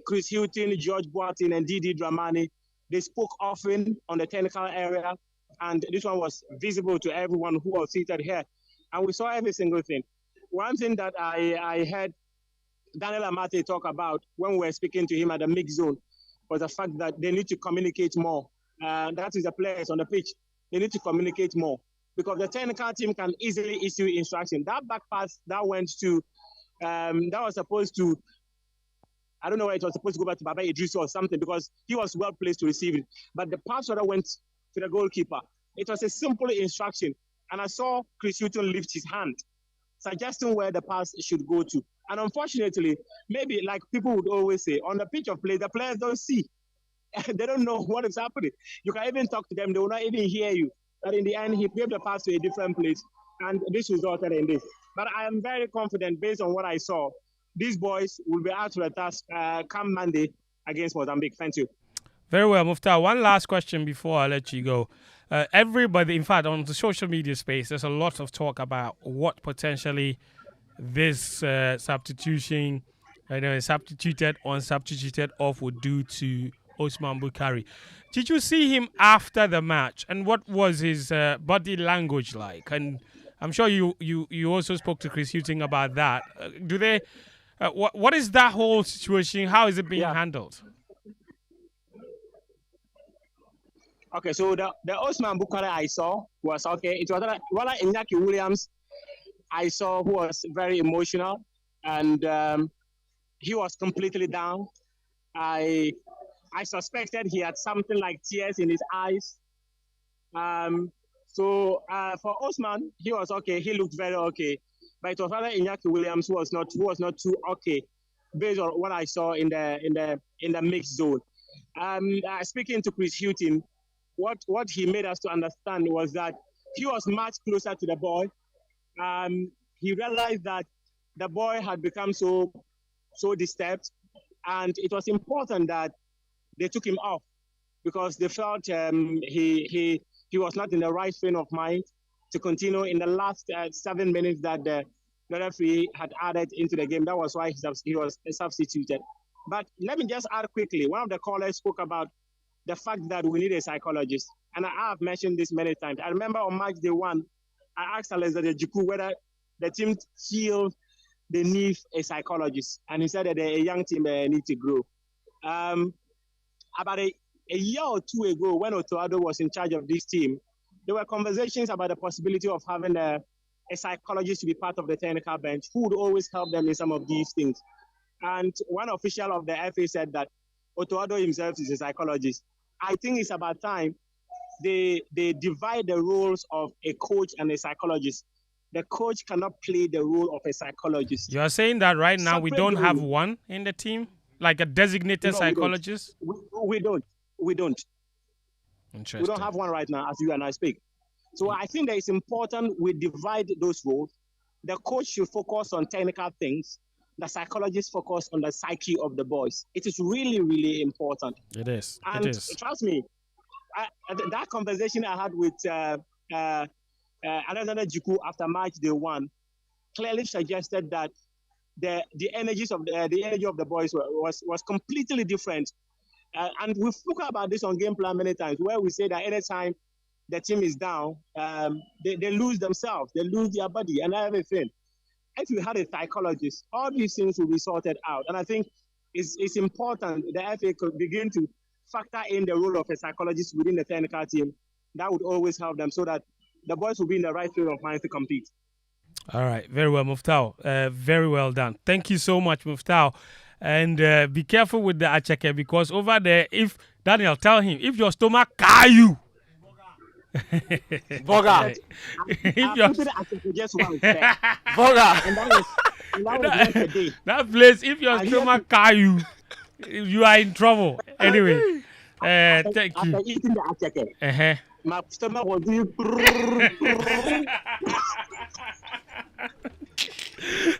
Speaker 18: Chris Hughton, George Boateng, and Didi Dramani, they spoke often on the technical area, and this one was visible to everyone who was seated here. And we saw every single thing. One thing that I heard Daniel Amate talk about when we were speaking to him at the mix zone was the fact that they need to communicate more. That is the players on the pitch. They need to communicate more, because the technical team can easily issue instruction. That back pass that went to, that was supposed to, I don't know where it was supposed to go back to Baba Idris or something, because he was well placed to receive it. But the pass that went to the goalkeeper, it was a simple instruction. And I saw Chris Hughton lift his hand, suggesting where the pass should go to. And unfortunately, maybe like people would always say, on the pitch of play, the players don't see. They don't know what is happening. You can even talk to them, they will not even hear you. But in the end, he gave the pass to a different place, and this resulted in this. But I am very confident, based on what I saw, these boys will be out to the task come Monday against Mozambique. Thank you.
Speaker 1: Very well, Muftawu. One last question before I let you go. Everybody, in fact, on the social media space, there's a lot of talk about what potentially this substitution, substituted on, substituted off would do to Osman Bukhari. Did you see him after the match, and what was his body language like? And I'm sure you also spoke to Chris Hughton about that. What is that whole situation? How is it being handled?
Speaker 18: Okay, so the Osman Bukhari I saw was okay. It was Wala Inyaki Williams I saw who was very emotional, and he was completely down. I suspected he had something like tears in his eyes. For Osman, he was okay. He looked very okay, but it was rather Inyaki Williams who was not too okay, based on what I saw in the mixed zone. Speaking to Chris Houghton, what he made us to understand was that he was much closer to the boy. He realized that the boy had become so disturbed, and it was important that they took him off because they felt he was not in the right frame of mind to continue in the last 7 minutes that the referee had added into the game. That was why he was substituted. But let me just add quickly, one of the callers spoke about the fact that we need a psychologist. And I have mentioned this many times. I remember on match day 1, I asked Alexander Jiku whether the team feels they need a psychologist. And he said that a young team need to grow. About a year or two ago, when Otoado was in charge of this team, there were conversations about the possibility of having a psychologist to be part of the technical bench who would always help them in some of these things. And one official of the FA said that Otoado himself is a psychologist. I think it's about time they divide the roles of a coach and a psychologist. The coach cannot play the role of a psychologist.
Speaker 1: You are saying that right now we don't have
Speaker 18: role.
Speaker 1: one in the team? Like a designated psychologist?
Speaker 18: We don't.
Speaker 1: Interesting.
Speaker 18: We don't have one right now as you and I speak. So I think that it's important we divide those roles. The coach should focus on technical things. The psychologist focus on the psyche of the boys. It is really, really important.
Speaker 1: It is.
Speaker 18: And
Speaker 1: it is.
Speaker 18: Trust me, that conversation I had with Alexander Jiku after match day 1 clearly suggested that the energy of the boys was completely different. And we've spoken about this on Game Plan many times, where we say that anytime the team is down, they lose themselves, they lose their body and everything. If we had a psychologist, all these things will be sorted out. And I think it's important the FA could begin to factor in the role of a psychologist within the technical team. That would always help them so that the boys will be in the right frame of mind to compete.
Speaker 1: All right. Very well, Muftawu. Very well done. Thank you so much, Muftawu. And be careful with the Acheke, because over there, if Daniel, tell him, if your stomach you.
Speaker 2: Boga.
Speaker 18: If you're just one
Speaker 2: Boga.
Speaker 18: And that was once a day.
Speaker 1: That place, if your stomach you are in trouble. Anyway, thank you.
Speaker 18: After eating the Acheke, my stomach was doing.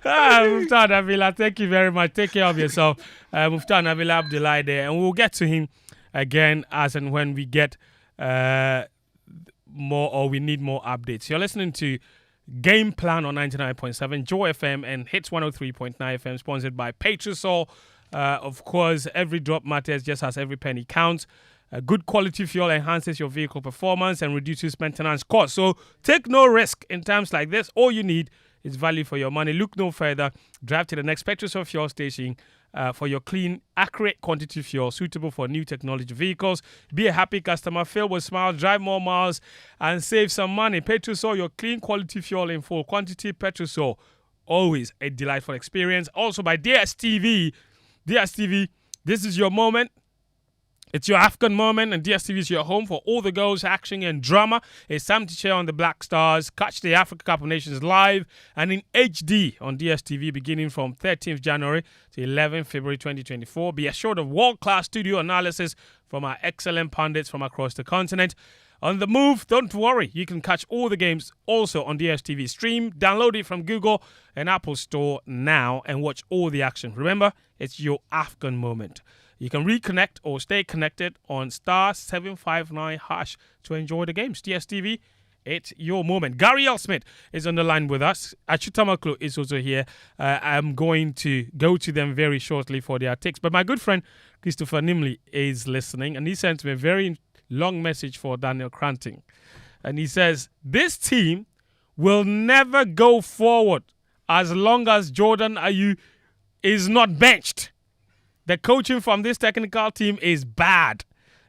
Speaker 1: Muftawu Nabila, thank you very much. Take care of yourself. Muftawu Nabila Abdullah there, and we'll get to him again as and when we get more, or we need more updates. You're listening to Game Plan on 99.7 Joy FM and Hits 103.9 FM, sponsored by Petrosol. Of course, every drop matters just as every penny counts. Good quality fuel enhances your vehicle performance and reduces maintenance costs. So take no risk in times like this. All you need is value for your money. Look no further. Drive to the next Petrosol fuel station for your clean, accurate quantity fuel suitable for new technology vehicles. Be a happy customer, fill with smiles, drive more miles, and save some money. Petrosol, your clean quality fuel in full quantity. Petrosol, always a delightful experience. Also by DSTV. DSTV, this is your moment. It's your African moment, and DSTV is your home for all the goals, action, and drama. It's time to cheer on the Black Stars. Catch the Africa Cup of Nations live and in HD on DSTV beginning from 13th January to 11th February 2024. Be assured of world-class studio analysis from our excellent pundits from across the continent. On the move, don't worry. You can catch all the games also on DSTV Stream. Download it from Google and Apple Store now and watch all the action. Remember, it's your African moment. You can reconnect or stay connected on star 759 hash to enjoy the games. DSTV, it's your moment. Gary L. Smith is on the line with us. Achutamaklo is also here. I'm going to go to them very shortly for their takes. But my good friend Christopher Nimley is listening, and he sent me a very long message for Daniel Koranteng. And he says, this team will never go forward as long as Jordan Ayew is not benched. The coaching from this technical team is bad.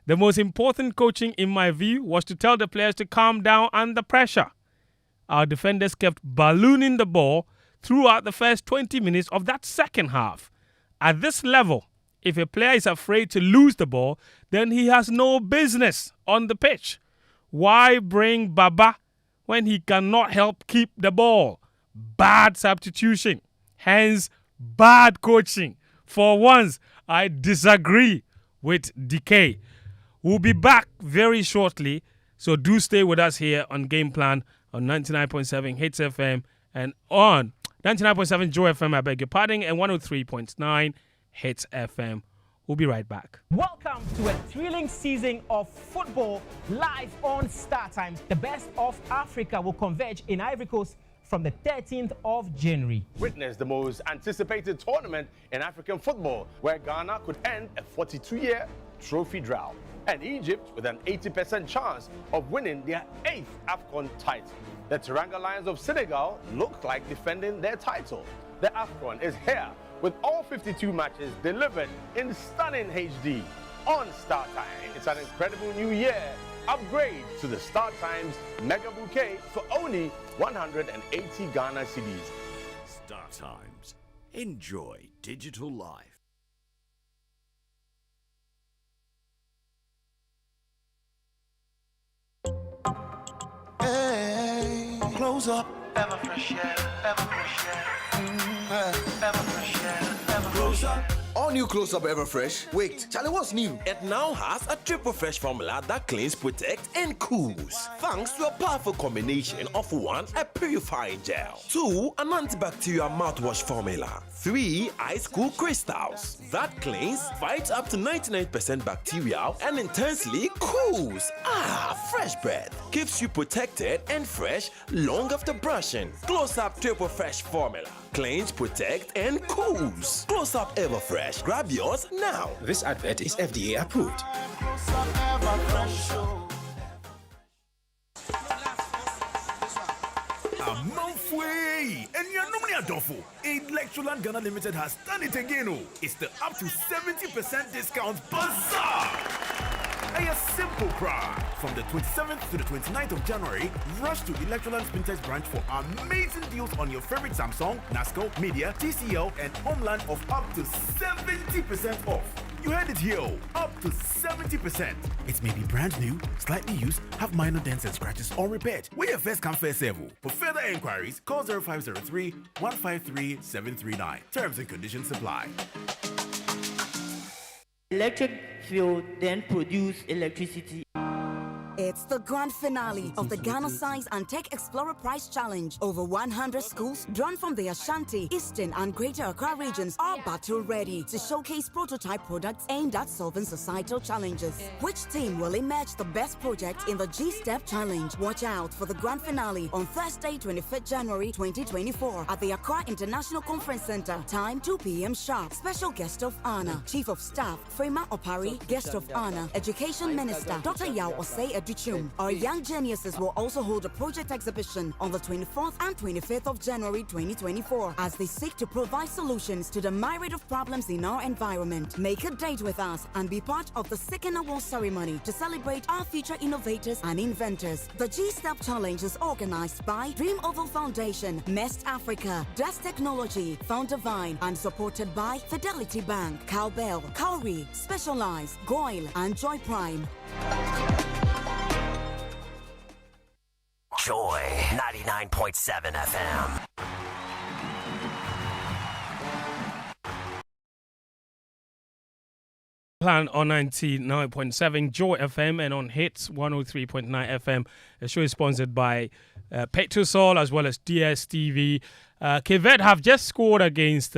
Speaker 1: The most important coaching, in my view, was to tell the players to calm down under pressure. Our defenders kept ballooning the ball throughout the first 20 minutes of that second half. At this level, if a player is afraid to lose the ball, then he has no business on the pitch. Why bring Baba when he cannot help keep the ball? Bad substitution, hence bad coaching. For once, I disagree with DK. We'll be back very shortly, so do stay with us here on Game Plan on 99.7 Hits FM and on 99.7 Joy FM, I beg your pardon, and 103.9 Hits FM. We'll be right back.
Speaker 19: Welcome to a thrilling season of football live on Star Times. The best of Africa will converge in Ivory Coast from the 13th of January.
Speaker 20: Witness the most anticipated tournament in African football, where Ghana could end a 42-year trophy drought, and Egypt with an 80% chance of winning their 8th AFCON title. The Teranga Lions of Senegal look like defending their title. The AFCON is here with all 52 matches delivered in stunning HD on Star Time. It's an incredible new year. Upgrade to the Star Times Mega Bouquet for only 180 Ghana cedis.
Speaker 21: Star Times. Enjoy digital life.
Speaker 22: Hey, close up. Ever fresh air, ever fresh air. Ever fresh air, ever close up.
Speaker 23: All new Close Up Ever Fresh. Wait, Charlie, what's new?
Speaker 24: It now has a triple fresh formula that cleans, protects, and cools. Thanks to a powerful combination of 1, a purifying gel, 2, an antibacterial mouthwash formula, 3, ice cool crystals. That cleans, fights up to 99% bacteria, and intensely cools. Fresh breath. Keeps you protected and fresh long after brushing. Close Up Triple Fresh formula. Cleans, protect, and cools. Close Up Ever Fresh. Grab yours now.
Speaker 25: This advert is FDA approved.
Speaker 21: A month way, and you're normally a doffo. Electroland Ghana Limited has done it again. It's the up to 70% discount bazaar. A simple cry. From the 27th to the 29th of January, rush to Electroland's Pinterest branch for amazing deals on your favorite Samsung, NASCO, Media, TCL, and Homeland of up to 70% off. You heard it here, up to 70%. It may be brand new, slightly used, have minor dents and scratches, or repaired. We are first come, first serve. For further inquiries, call 0503 153 739. Terms and conditions apply.
Speaker 26: Electric fuel then produce electricity.
Speaker 27: It's the grand finale of the Ghana Science and Tech Explorer Prize Challenge. Over 100 schools drawn from the Ashanti, Eastern and Greater Accra regions are battle ready to showcase prototype products aimed at solving societal challenges. Which team will emerge the best project in the G-Step Challenge? Watch out for the grand finale on Thursday, 25th January 2024 at the Accra International Conference Center. Time 2 p.m. sharp. Special guest of honor, Chief of Staff Frema Opari. Guest of honor, Education Minister Dr. Yao Osei Educhum. Our young geniuses will also hold a project exhibition on the 24th and 25th of January 2024 as they seek to provide solutions to the myriad of problems in our environment. Make a date with us and be part of the second award ceremony to celebrate our future innovators and inventors. The G-Step Challenge is organized by Dream Oval Foundation, Mest Africa, Das Technology, Found Divine, and supported by Fidelity Bank, Cowbell, Cowrie, Specialized, Goyle, and Joy Prime.
Speaker 21: Joy 99.7 FM.
Speaker 1: Plan on 99.7 Joy FM and on Hits 103.9 FM. The show is sponsored by Petrosol as well as DSTV. Kevet have just scored against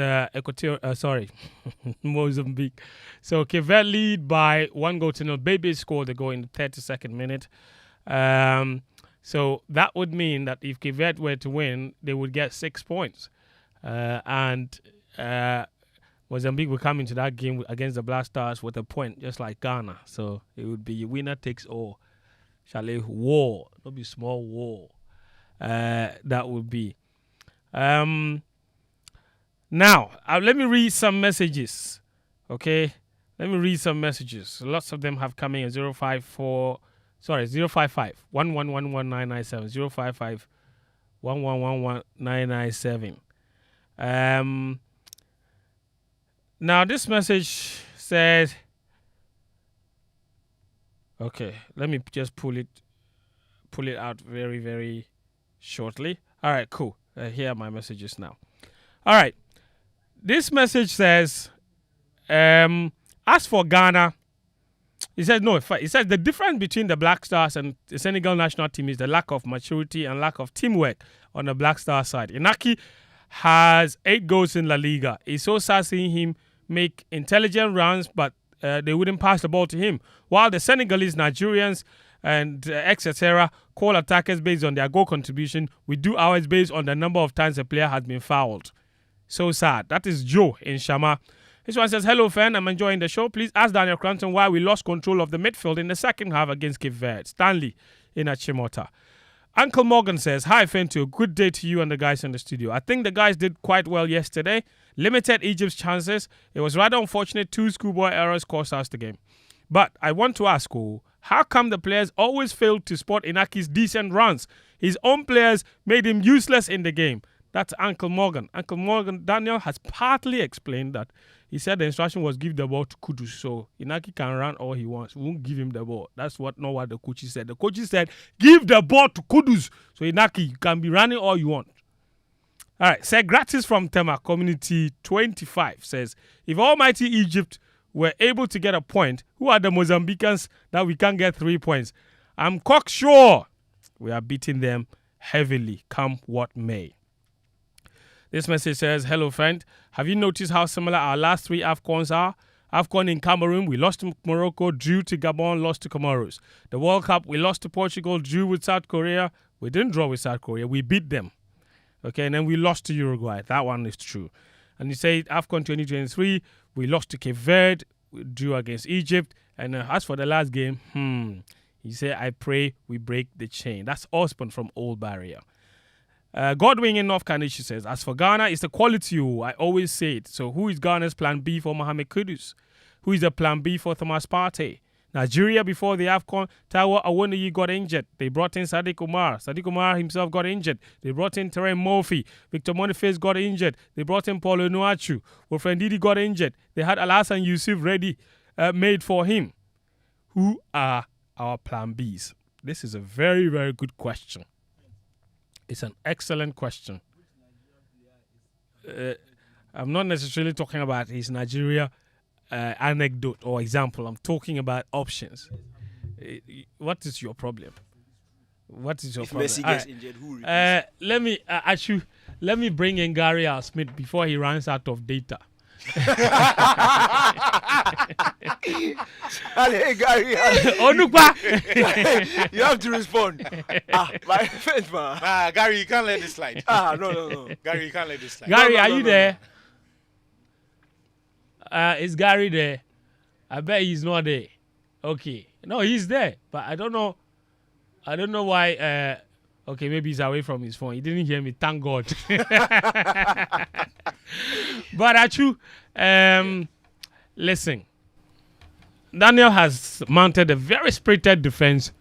Speaker 1: Mozambique. So Kevet lead by 1-0. Baby scored the goal in the 32nd minute. So that would mean that if Kevet were to win, they would get 6 points. Mozambique will come into that game against the Black Stars with a point, just like Ghana. So it would be winner takes all. Chalet war. It'll be small war. That would be. Now, let me read some messages. Okay. Let me read some messages. Lots of them have come in at 055 1111997 055 1111997. Now this message says, okay, let me just pull it out very, very shortly. All right, cool. Here are my messages now. All right. This message says, as for Ghana, he says the difference between the Black Stars and the Senegal national team is the lack of maturity and lack of teamwork on the Black Star side. Inaki has 8 goals in La Liga. It's so sad seeing him make intelligent runs, but they wouldn't pass the ball to him. While the Senegalese, Nigerians, and etc. call attackers based on their goal contribution, we do ours based on the number of times a player has been fouled. So sad. That is Joe in Shama. This one says, hello, fan. I'm enjoying the show. Please ask Daniel Koranteng why we lost control of the midfield in the second half against Cape Verde. Stanley in Achimota. Uncle Morgan says, hi, Fentuo. Good day to you and the guys in the studio. I think the guys did quite well yesterday. Limited Egypt's chances. It was rather unfortunate 2 schoolboy errors cost us the game. But I want to ask, how come the players always fail to spot Inaki's decent runs? His own players made him useless in the game. That's Uncle Morgan. Uncle Morgan, Daniel has partly explained that. He said the instruction was give the ball to Kudus. So Inaki can run all he wants. We won't give him the ball. That's not what the coach said. The coach said, give the ball to Kudus. So Inaki, you can be running all you want. All right. Say gratis from Tema Community 25 says, if Almighty Egypt were able to get a point, who are the Mozambicans that we can't get 3 points? I'm cocksure we are beating them heavily, come what may. This message says, hello, friend. Have you noticed how similar our last 3 AFCONs are? AFCON in Cameroon, we lost to Morocco, drew to Gabon, lost to Comoros. The World Cup, we lost to Portugal, drew with South Korea. We didn't draw with South Korea. We beat them. Okay, and then we lost to Uruguay. That one is true. And you say AFCON 2023, we lost to Cape Verde, we drew against Egypt. And as for the last game, you say, I pray we break the chain. That's Osborne from Old Barrier. Godwin in North Carolina says, as for Ghana, it's the quality. I always say it. So who is Ghana's plan B for Mohamed Kudus? Who is the plan B for Thomas Partey? Nigeria, before the AFCON, Taiwo Awoniyi got injured. They brought in Sadiq Umar. Sadiq Umar himself got injured. They brought in Terence Murphy. Victor Boniface got injured. They brought in Paulo Nuachu. Wilfred Ndidi got injured. They had Alhassan Yusuf ready, made for him. Who are our plan Bs? This is a very, very good question. It's an excellent question. I'm not necessarily talking about his Nigeria anecdote or example. I'm talking about options. What is your problem? What is your problem?
Speaker 2: Messi gets injured, who
Speaker 1: let me bring in Gary R. Smith before he runs out of data.
Speaker 2: Hey, Gary.
Speaker 1: Onukwa.
Speaker 2: You have to respond. My friend, man.
Speaker 3: Gary, you can't let this slide.
Speaker 2: No.
Speaker 3: Gary, you can't let this slide.
Speaker 1: Gary, are you there? Is Gary there? I bet he's not there. Okay. No, he's there. But I don't know why. Okay, maybe he's away from his phone. He didn't hear me. Thank God. But Achu, listen. Daniel has mounted a very spirited defense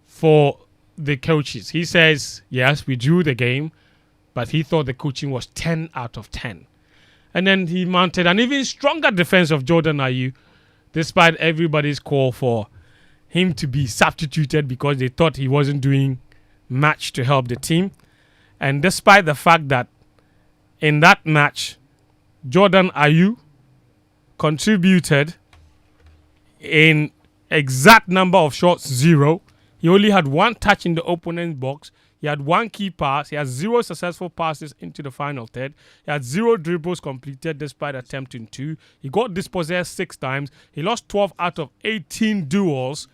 Speaker 1: for the coaches. He says, yes, we drew the game, but he thought the coaching was 10 out of 10. And then he mounted an even stronger defense of Jordan Ayew, despite everybody's call for him to be substituted because they thought he wasn't doing much to help the team. And despite the fact that in that match, Jordan Ayew contributed in exact number of shots, 0. He only had 1 touch in the opponent's box. He had 1 key pass. He had 0 successful passes into the final third. He had 0 dribbles completed despite attempting 2. He got dispossessed 6 times. He lost 12 out of 18 duels.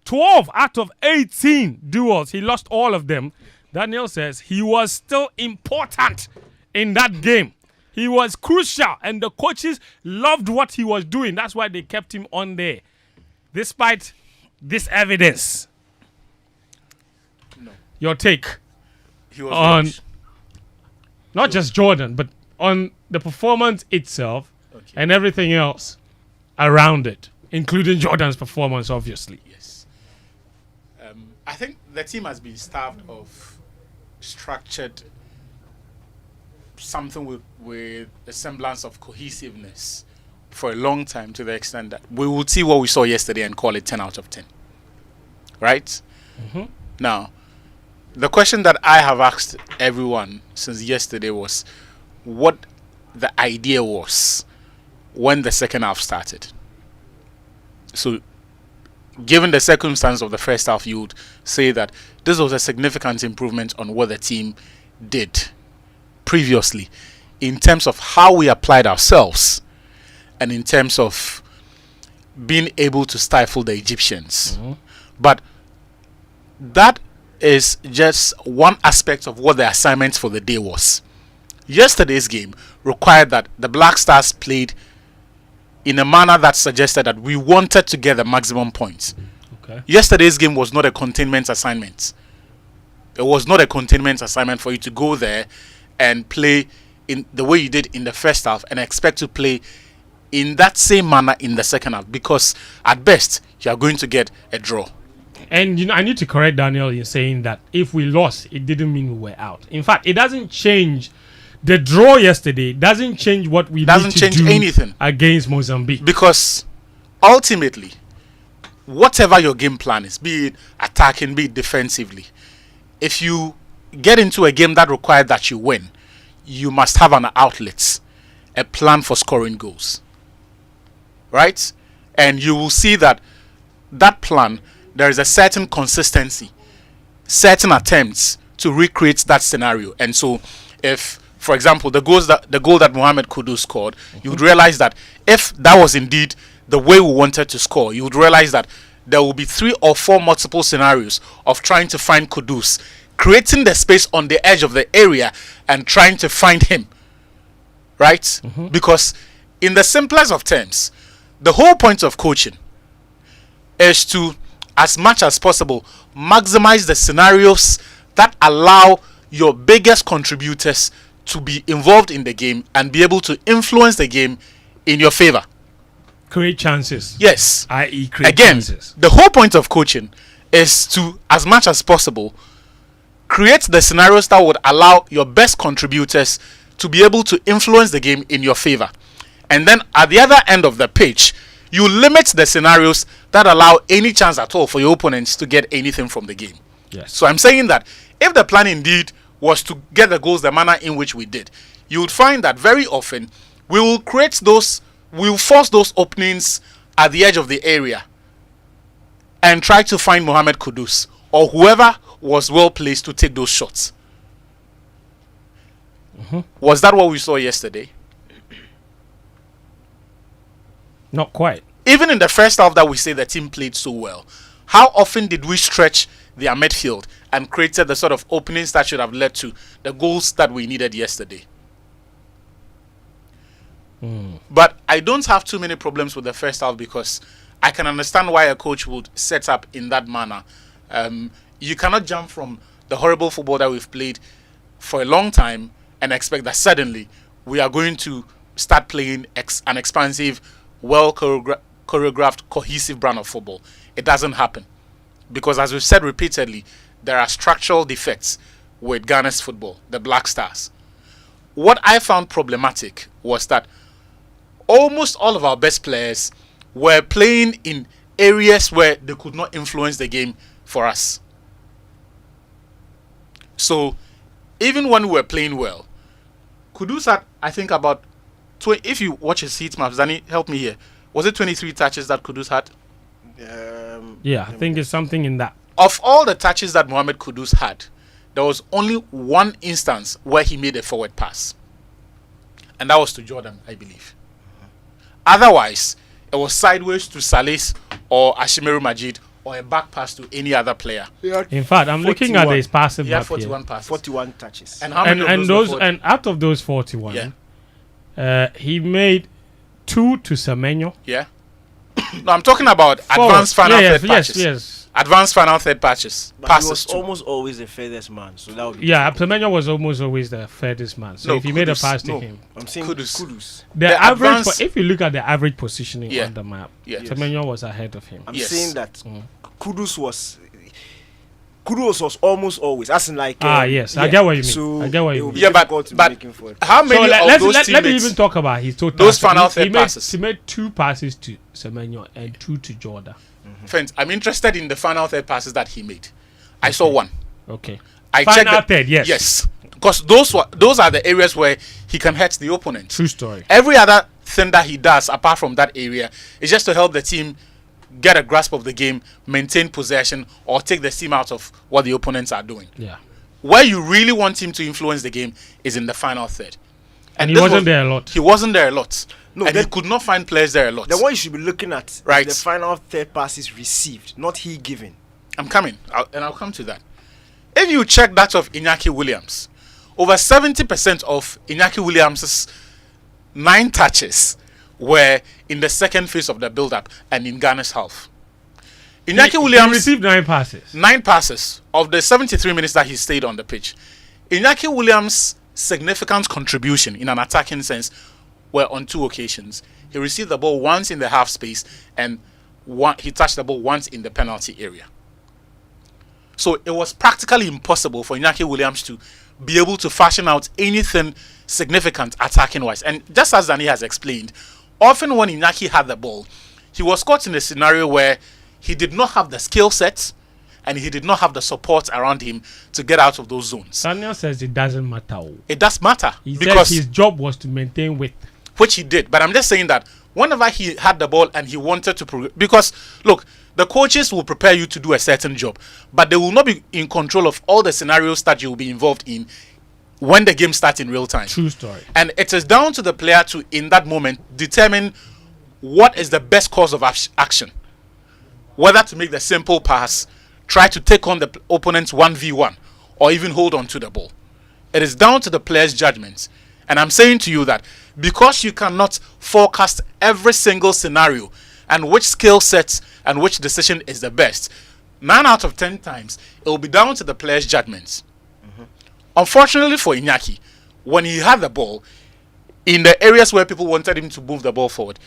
Speaker 1: 12 out of 18 duels. He lost all of them. Daniel says he was still important in that game. He was crucial, and the coaches loved what he was doing. That's why they kept him on there, despite this evidence.
Speaker 3: No.
Speaker 1: Your take
Speaker 3: He was
Speaker 1: on
Speaker 3: rubbish.
Speaker 1: not just Jordan, but on the performance itself and everything else. around it, including Jordan's performance, obviously.
Speaker 3: Yes. I think the team has been starved of structured something with a semblance of cohesiveness for a long time, to the extent that we will see what we saw yesterday and call it 10 out of 10. Right? Now, the question that I have asked everyone since yesterday was what the idea was when the second half started. So, given the circumstance of the first half, you would say that this was a significant improvement on what the team did previously in terms of how we applied ourselves and in terms of being able to stifle the Egyptians. But that is just one aspect of what the assignment for the day was. Yesterday's game required that the Black Stars played in a manner that suggested that we wanted to get the maximum points. Yesterday's game was not a containment assignment. It was not a containment assignment for you to go there and play in the way you did in the first half and expect to play in that same manner in the second half, because at best you are going to get a draw.
Speaker 1: And I need to correct Daniel in saying that if we lost, it didn't mean we were out. In fact, it doesn't change. The draw yesterday doesn't change what we need to do
Speaker 3: anything
Speaker 1: against Mozambique.
Speaker 3: Because ultimately, whatever your game plan is, be it attacking, be it defensively, if you get into a game that requires that you win, you must have an outlet, a plan for scoring goals. Right? And you will see that plan, there is a certain consistency, certain attempts to recreate that scenario. And so if, for example, the goal that Mohamed Kudus scored, you would realize that if that was indeed the way we wanted to score, you would realize that there will be 3 or 4 multiple scenarios of trying to find Kudus, creating the space on the edge of the area and trying to find him. Right? Because in the simplest of terms, the whole point of coaching is to, as much as possible, maximize the scenarios that allow your biggest contributors to be involved in the game and be able to influence the game in your favor.
Speaker 1: Create chances.
Speaker 3: Yes.
Speaker 1: I.e. create
Speaker 3: Again,
Speaker 1: chances.
Speaker 3: the whole point of coaching is to, as much as possible, create the scenarios that would allow your best contributors to be able to influence the game in your favor. And then at the other end of the pitch, you limit the scenarios that allow any chance at all for your opponents to get anything from the game.
Speaker 1: Yes.
Speaker 3: So I'm saying that if the plan indeed was to get the goals the manner in which we did, you would find that very often we will force those openings at the edge of the area and try to find Mohamed Kudus or whoever was well placed to take those shots. Was that what we saw yesterday?
Speaker 1: Not quite.
Speaker 3: Even in the first half that we say the team played so well, how often did we stretch their midfield and created the sort of openings that should have led to the goals that we needed yesterday? But I don't have too many problems with the first half because I can understand why a coach would set up in that manner. You cannot jump from the horrible football that we've played for a long time and expect that suddenly we are going to start playing an expansive, well choreographed, cohesive brand of football. It doesn't happen. Because as we've said repeatedly, there are structural defects with Ghana's football, the Black Stars. What I found problematic was that almost all of our best players were playing in areas where they could not influence the game for us. So, even when we were playing well, Kudus had, I think, about 20, if you watch his heat maps, Danny, help me here. Was it 23 touches that Kudus had?
Speaker 1: Yeah, I think it's something in that.
Speaker 3: Of all the touches that Mohamed Kudus had, there was only one instance where he made a forward pass. And that was to Jordan, I believe. Otherwise, it was sideways to Salis or Ashimeru Majid or a back pass to any other player.
Speaker 1: In fact, I'm looking at his passing
Speaker 3: He had
Speaker 1: map
Speaker 3: 41
Speaker 1: here.
Speaker 3: passes.
Speaker 2: 41 touches.
Speaker 3: And how many of those were 40?
Speaker 1: And out of those 41, he made 2 to Semenyo.
Speaker 3: Yeah. No, I'm talking about advanced final third
Speaker 1: yes,
Speaker 3: patches.
Speaker 1: yes.
Speaker 3: Advanced final third patches.
Speaker 2: But he
Speaker 3: Passes
Speaker 2: was
Speaker 3: too.
Speaker 2: almost always the furthest man, so that would be
Speaker 1: Yeah, Semenyo was almost always the furthest man. So
Speaker 3: No,
Speaker 1: if he made a
Speaker 3: Kudus.
Speaker 1: pass to
Speaker 2: No,
Speaker 1: him,
Speaker 2: I'm saying Kudus.
Speaker 1: the average. If you look at the average positioning
Speaker 3: Yeah.
Speaker 1: on the map,
Speaker 3: Yeah.
Speaker 1: Semenyo was ahead of him.
Speaker 2: I'm saying that Kudus was almost always. As in like
Speaker 1: yes, I get what you mean.
Speaker 2: So
Speaker 1: I get what
Speaker 2: it
Speaker 1: you
Speaker 2: would
Speaker 1: mean.
Speaker 2: be difficult to make him forward.
Speaker 3: How many
Speaker 1: So
Speaker 3: of
Speaker 1: let's
Speaker 3: those
Speaker 1: let me
Speaker 3: teammates-
Speaker 1: even talk about his total.
Speaker 3: those final
Speaker 1: he
Speaker 3: third
Speaker 1: made,
Speaker 3: passes?
Speaker 1: He made 2 passes to Semenyo and 2 to Jordan.
Speaker 3: Friends, I'm interested in the final third passes that he made. I saw one.
Speaker 1: Okay.
Speaker 3: I
Speaker 1: Final
Speaker 3: checked
Speaker 1: third, yes.
Speaker 3: Yes. Because those are the areas where he can hurt the opponent.
Speaker 1: True story.
Speaker 3: Every other thing that he does apart from that area is just to help the team get a grasp of the game, maintain possession, or take the steam out of what the opponents are doing.
Speaker 1: Yeah.
Speaker 3: Where you really want him to influence the game is in the final third.
Speaker 1: And he
Speaker 3: this
Speaker 1: wasn't there a lot.
Speaker 3: He wasn't there a lot.
Speaker 2: No,
Speaker 3: and he could not find players there a lot.
Speaker 2: The one you should be looking at
Speaker 3: Right.
Speaker 2: is the final third passes received, not he given.
Speaker 3: I'm coming, I'll come to that. If you check that of Iñaki Williams, over 70% of Iñaki Williams' 9 touches were in the second phase of the build-up and in Ghana's half. Iñaki Williams
Speaker 1: he received 9 passes.
Speaker 3: 9 passes of the 73 minutes that he stayed on the pitch. Iñaki Williams' significant contribution in an attacking sense were on 2 occasions. He received the ball once in the half space and he touched the ball once in the penalty area. So it was practically impossible for Iñaki Williams to be able to fashion out anything significant attacking-wise. And just as Danny has explained, often when Iñaki had the ball, he was caught in a scenario where he did not have the skill set and he did not have the support around him to get out of those zones.
Speaker 1: Daniel says it doesn't matter.
Speaker 3: It does matter.
Speaker 1: He
Speaker 3: because
Speaker 1: said his job was to maintain width.
Speaker 3: Which he did. But I'm just saying that whenever he had the ball and he wanted to progress, because look, the coaches will prepare you to do a certain job, but they will not be in control of all the scenarios that you will be involved in when the game starts in real time.
Speaker 1: True story.
Speaker 3: And it is down to the player to, in that moment, determine what is the best course of action. Whether to make the simple pass, try to take on the opponent's 1v1, or even hold on to the ball. It is down to the player's judgment. And I'm saying to you that because you cannot forecast every single scenario and which skill sets and which decision is the best, 9 out of 10 times, it will be down to the player's judgments. Unfortunately for Iñaki, when he had the ball, in the areas where people wanted him to move the ball forward,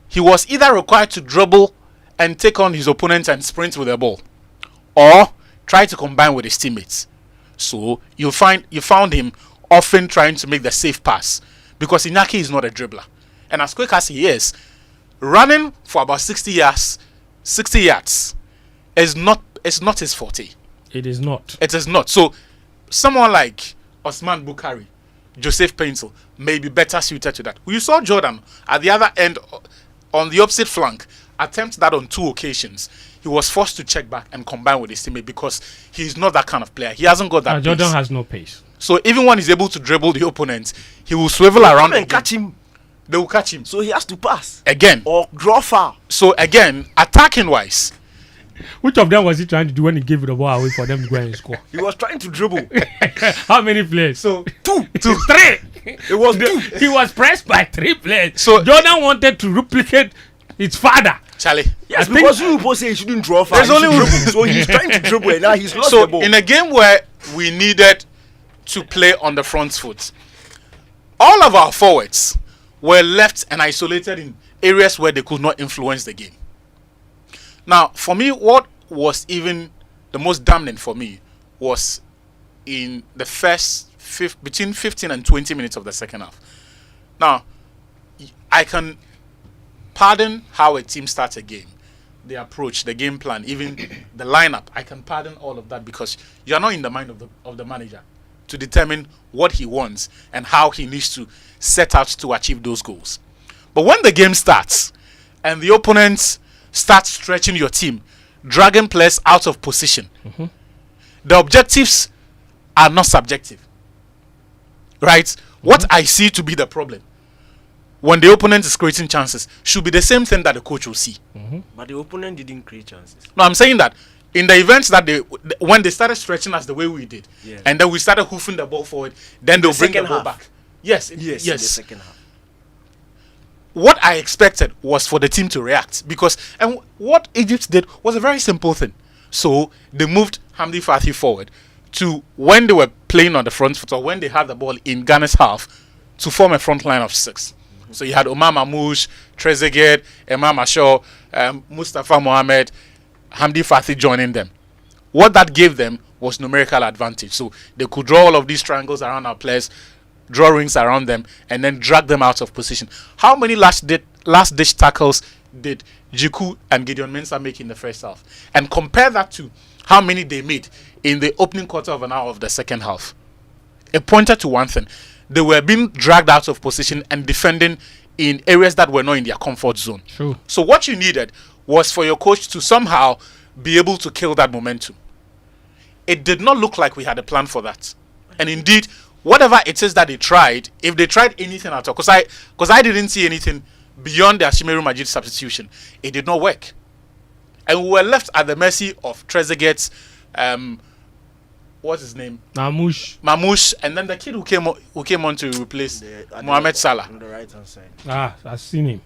Speaker 3: he was either required to dribble and take on his opponent and sprint with the ball, or try to combine with his teammates. So you found him often trying to make the safe pass, because Iñaki is not a dribbler. And as quick as he is, running for about 60 yards is not his forte.
Speaker 1: It is not.
Speaker 3: It is not. So someone like Osman Bukhari, Joseph Paintel may be better suited to that. You saw Jordan at the other end on the opposite flank attempt that on 2 occasions. He was forced to check back and combine with his teammate because he's not that kind of player. He hasn't got that
Speaker 1: Jordan
Speaker 3: pace.
Speaker 1: has no pace.
Speaker 3: So even when he's able to dribble the opponent, he will swivel around
Speaker 2: and catch him.
Speaker 3: They will catch him.
Speaker 2: So he has to pass.
Speaker 3: Again.
Speaker 2: Or draw foul.
Speaker 3: So again, attacking wise.
Speaker 1: Which of them was he trying to do when he gave the ball away for them to go and score?
Speaker 2: He was trying to dribble.
Speaker 1: How many players?
Speaker 2: So
Speaker 1: 3.
Speaker 2: It was 2.
Speaker 1: He was pressed by 3 players. So Jordan wanted to replicate his father.
Speaker 3: Charlie.
Speaker 2: Yes, because you people say he shouldn't draw foul.
Speaker 3: There's only
Speaker 2: dribble. So he's trying to dribble and now he's lost
Speaker 3: so
Speaker 2: the ball.
Speaker 3: In a game where we needed to play on the front foot, all of our forwards were left and isolated in areas where they could not influence the game. Now, for me, what was even the most damning for me was in the between 15 and 20 minutes of the second half. Now, I can pardon how a team starts a game, the approach, the game plan, even the lineup. I can pardon all of that because you are not in the mind of the manager to determine what he wants and how he needs to set out to achieve those goals. But when the game starts and the opponents start stretching your team, dragging players out of position, the objectives are not subjective. Right? What I see to be the problem when the opponent is creating chances should be the same thing that the coach will see.
Speaker 2: But the opponent didn't create chances.
Speaker 3: No, I'm saying that in the events that when they started stretching us the way we did, and then we started hoofing the ball forward, then they'll bring the ball back. Yes,
Speaker 2: yes,
Speaker 3: yes.
Speaker 2: In the second half.
Speaker 3: what I expected was for the team to react, because and what Egypt did was a very simple thing. So they moved Hamdi Fathi forward to when they were playing on the front foot, or when they had the ball in Ghana's half, to form a front line of 6. So you had Omar Mamouche, Trezeguet, Imam Ashaw, Mustafa Mohamed, Hamdi Fathi joining them. What that gave them was numerical advantage. So they could draw all of these triangles around our players, draw rings around them, and then drag them out of position. How many last-ditch tackles did Jiku and Gideon Mensah make in the first half? And compare that to how many they made in the opening quarter of an hour of the second half. It pointed to one thing. They were being dragged out of position and defending in areas that were not in their comfort zone.
Speaker 1: True.
Speaker 3: So what you needed was for your coach to somehow be able to kill that momentum. It did not look like we had a plan for that. And indeed, whatever it is that they tried, if they tried anything at all, because I didn't see anything beyond the Ashimeru Majid substitution, it did not work. And we were left at the mercy of Trezeguet's, what's his name? Mamouche, and then the kid who came on to replace Mohamed Salah.
Speaker 2: On the right hand side.
Speaker 1: I've seen him.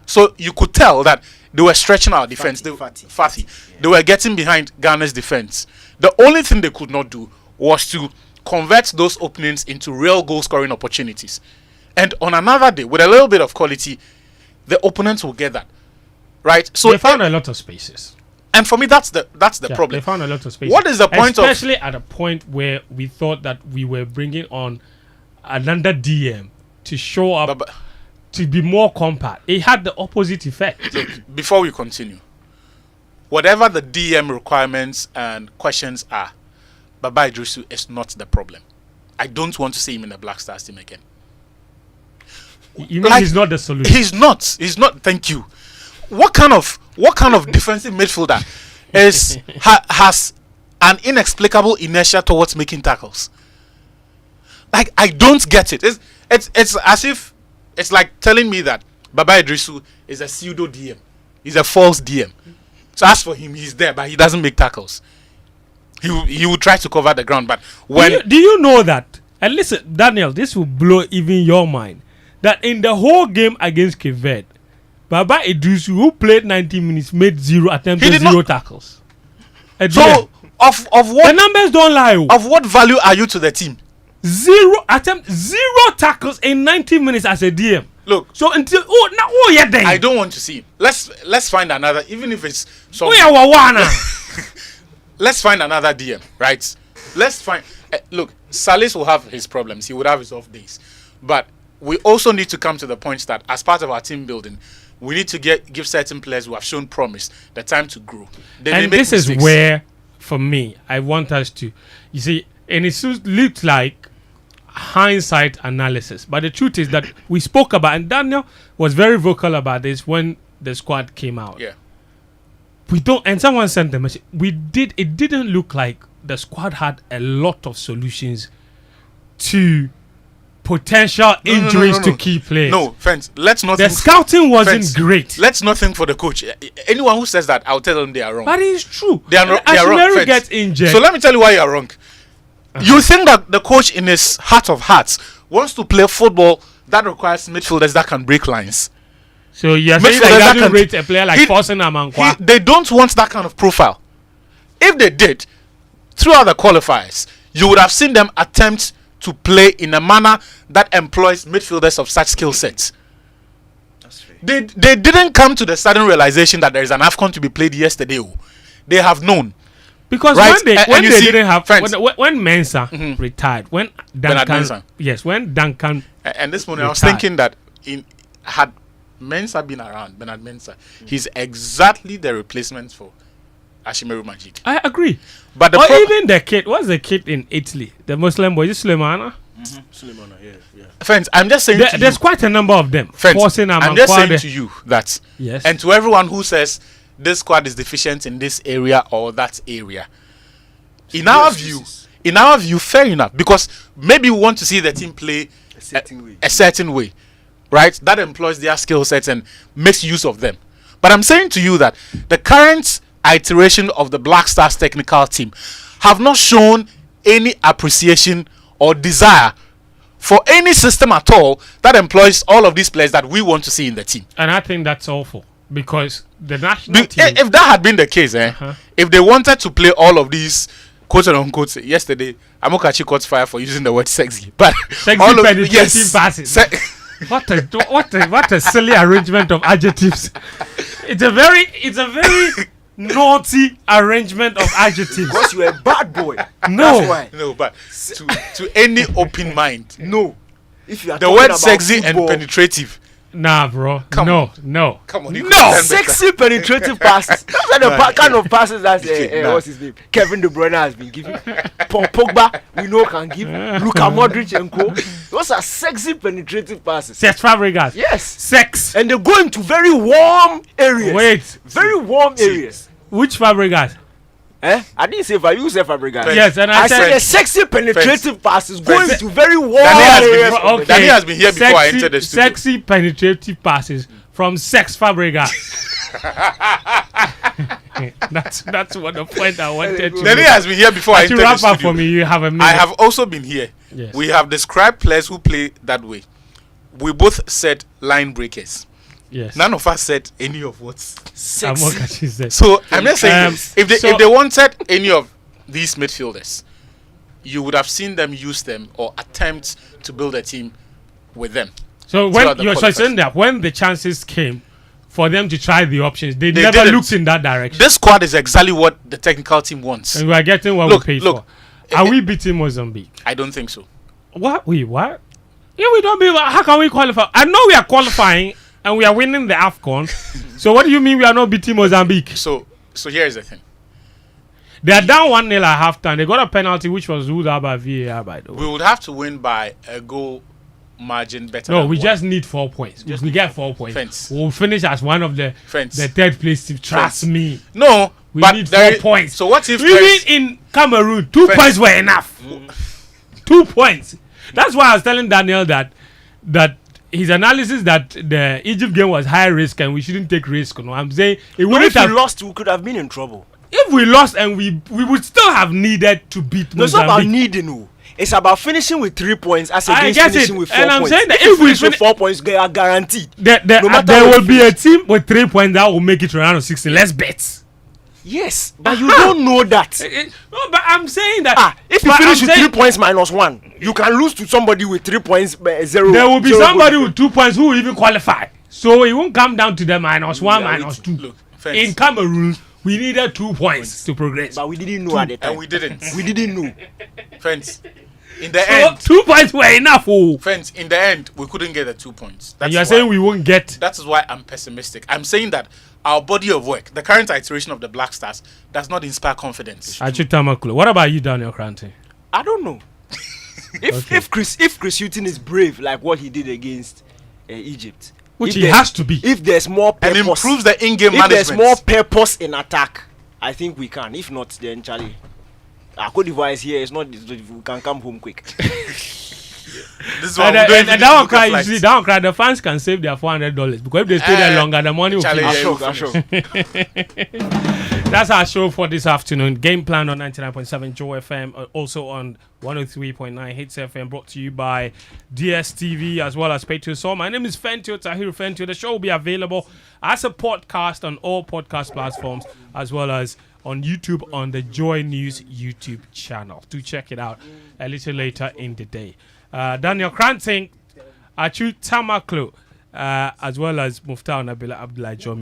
Speaker 3: So you could tell that they were stretching our defense. Fathi. They were getting behind Ghana's defense. The only thing they could not do was to convert those openings into real goal scoring opportunities. And on another day, with a little bit of quality, the opponents will get that. Right? So
Speaker 1: they found a lot of spaces.
Speaker 3: And for me, that's the problem.
Speaker 1: They found a lot of spaces.
Speaker 3: What is the point
Speaker 1: Especially at a point where we thought that we were bringing on another DM to show up, to be more compact. It had the opposite effect.
Speaker 3: Before we continue, whatever the DM requirements and questions are, Baba Idrisu is not the problem. I don't want to see him in the Black Stars team again.
Speaker 1: You mean he's not the solution?
Speaker 3: He's not. Thank you. What kind of defensive midfielder has an inexplicable inertia towards making tackles? Like, I don't get it. It's as if it's like telling me that Baba Idrisu is a pseudo DM. He's a false DM. So as for him, he's there, but he doesn't make tackles. He will try to cover the ground, but when
Speaker 1: do you know that? And listen, Daniel, this will blow even your mind. That in the whole game against Cape Verde, Baba Idrisu, who played 90 minutes, made 0 attempts, 0 tackles.
Speaker 3: So of what
Speaker 1: the numbers don't lie.
Speaker 3: Of what value are you to the team?
Speaker 1: 0 attempts, 0 tackles in 90 minutes as a DM.
Speaker 3: Look.
Speaker 1: So until
Speaker 3: I don't want to see him. Let's find another, even if it's let's find another DM, right? Let's find. Look, Salis will have his problems. He would have his off days, but we also need to come to the point that as part of our team building, we need to give certain players who have shown promise the time to grow.
Speaker 1: And this is where, for me, I want us to, you see, and it looks like hindsight analysis, but the truth is that we spoke about, and Daniel was very vocal about this when the squad came out.
Speaker 3: Yeah.
Speaker 1: And someone sent the message. It didn't look like the squad had a lot of solutions to potential injuries to key players.
Speaker 3: No, friends, let's not.
Speaker 1: The scouting wasn't great.
Speaker 3: Let's not think for the coach. Anyone who says that, I'll tell them they are wrong.
Speaker 1: But it's true.
Speaker 3: They are wrong.
Speaker 1: Gets injured.
Speaker 3: So let me tell you why you are wrong. You think that the coach, in his heart of hearts, wants to play football that requires midfielders that can break lines.
Speaker 1: So you're saying that he doesn't rate a player like Forsen Amankwa?
Speaker 3: They don't want that kind of profile. If they did, throughout the qualifiers, you would have seen them attempt to play in a manner that employs midfielders of such skill sets. They didn't come to the sudden realization that there is an AFCON to be played yesterday. They have known.
Speaker 1: Because when they didn't have when Mensah retired, when Duncan
Speaker 3: and this morning I was thinking that had Mensah been around, Bernard Mensah, he's exactly the replacement for Ashimeru Majid.
Speaker 1: I agree.
Speaker 3: But
Speaker 1: even the kid, what's the kid in Italy? The Muslim boy, is it Suleimana?
Speaker 2: Suleimana, yeah.
Speaker 3: Friends, I'm just saying
Speaker 1: there's quite a number of them.
Speaker 3: Friends, I'm just saying to you that,
Speaker 1: yes,
Speaker 3: and to everyone who says this squad is deficient in this area or that area, in our view, fair enough, because maybe we want to see the team play a certain way, right? That employs their skill sets and makes use of them. But I'm saying to you that the current iteration of the Black Stars technical team have not shown any appreciation or desire for any system at all that employs all of these players that we want to see in the team.
Speaker 1: And I think that's awful because the national team.
Speaker 3: If that had been the case, if they wanted to play all of these quote unquote, yesterday Amokachi caught fire for using the word sexy, but
Speaker 1: sexy all penetrating passes. What a silly arrangement of adjectives. It's a very naughty arrangement of adjectives.
Speaker 2: Because you're a bad boy.
Speaker 1: No.
Speaker 2: That's why.
Speaker 3: No, but to any open mind.
Speaker 2: No. If you are
Speaker 3: the word sexy football, and penetrative.
Speaker 1: Nah, bro.
Speaker 3: Come
Speaker 1: on.
Speaker 3: Come on.
Speaker 2: No. Sexy penetrative passes. That's like the kind of passes that what's his name? Kevin De Bruyne has been giving. Pogba, we know can give. Luka Modric and co. Those are sexy penetrative passes.
Speaker 1: Sex Fabregas.
Speaker 2: Yes.
Speaker 1: Sex.
Speaker 2: And they go into very warm areas.
Speaker 1: Wait.
Speaker 2: Very warm areas.
Speaker 1: Which Fabregas?
Speaker 2: I didn't say you said Fabregas.
Speaker 1: Yes, and I said
Speaker 2: the sexy penetrative passes going to very warm
Speaker 3: areas. Okay. Danny has been here before I entered the studio.
Speaker 1: Sexy penetrative passes from Sex Fabregas. that's what the point I wanted to.
Speaker 3: Danny has been here before I entered the studio.
Speaker 1: For me, you have a minute.
Speaker 3: I have also been here.
Speaker 1: Yes.
Speaker 3: We have described players who play that way. We both said line breakers.
Speaker 1: Yes.
Speaker 3: None of us said any of what's
Speaker 1: sexy.
Speaker 3: So I'm just saying, if they wanted any of these midfielders, you would have seen them use them or attempt to build a team with them.
Speaker 1: So when you're saying that when the chances came for them to try the options, they never
Speaker 3: didn't.
Speaker 1: Looked in that direction.
Speaker 3: This squad is exactly what the technical team wants,
Speaker 1: and we are getting what we paid for. Are we beating Mozambique?
Speaker 3: I don't think so.
Speaker 1: What? What? Yeah, we don't beat. How can we qualify? I know we are qualifying. And we are winning the AFCON. So what do you mean we are not beating Mozambique?
Speaker 3: So here's the thing.
Speaker 1: They are down 1-0 at halftime. They got a penalty which was ruled out by VAR, by the way.
Speaker 3: We would have to win by a goal margin better.
Speaker 1: No, we just need 4 points. If we get 4 points,
Speaker 3: Fence.
Speaker 1: we'll finish as one of the third place team. Trust me.
Speaker 3: No,
Speaker 1: we need 4 points.
Speaker 3: So what if
Speaker 1: even in Cameroon, 2 points were enough. 2 points. That's why I was telling Daniel that his analysis that the Egypt game was high risk and we shouldn't take risk. You know? I'm saying it wouldn't have.
Speaker 2: If we lost, we could have been in trouble.
Speaker 1: If we lost and we would still have needed to beat Mozambique.
Speaker 2: No, it's not about needing. No. It's about finishing with 3 points as against finishing with 4 points.
Speaker 1: And I'm saying that
Speaker 2: if we finish with 4 points, they are guaranteed.
Speaker 1: There will be a team with 3 points that will make it to round of 16. Let's bet.
Speaker 2: Yes, but you don't know that.
Speaker 1: No, but I'm saying that.
Speaker 2: If you finish with 3 points minus 1, you can lose to somebody with 3 points, 0.
Speaker 1: There will be somebody with 2 points who will even qualify. So it won't come down to the -1, -2.
Speaker 3: Look,
Speaker 1: in Cameroon, we needed 2 points to progress.
Speaker 2: But we didn't know at the time.
Speaker 3: And we didn't.
Speaker 2: We didn't know.
Speaker 3: Friends, in the end.
Speaker 1: 2 points were enough.
Speaker 3: Friends, in the end, we couldn't get the 2 points.
Speaker 1: And you're saying we won't get.
Speaker 3: That is why I'm pessimistic. I'm saying that our body of work, the current iteration of the Black Stars, does not inspire confidence.
Speaker 1: What about you, Daniel Koranteng?
Speaker 2: I don't know. If Chris Hughton is brave like what he did against Egypt,
Speaker 1: which he has to be,
Speaker 2: if there's more purpose,
Speaker 3: and improves the in-game
Speaker 2: management, if there's more purpose in attack, I think we can. If not, then Charlie, Cote d'Ivoire is here. It's not. We can come home quick.
Speaker 3: This is why
Speaker 1: that one cry. You see, that one cry. The fans can save their $400 because if they stay there longer, the money will finish. That's our show for this afternoon. Game plan on 99.7 Joy FM, also on 103.9 Hits FM, brought to you by DSTV as well as Fentuo. So my name is Fentuo, Tahiru Fentuo. The show will be available as a podcast on all podcast platforms as well as on YouTube on the Joy News YouTube channel. Do check it out a little later in the day. Daniel Koranteng, Achu Tamaklo, as well as Muftawu Nabila Abdullah John.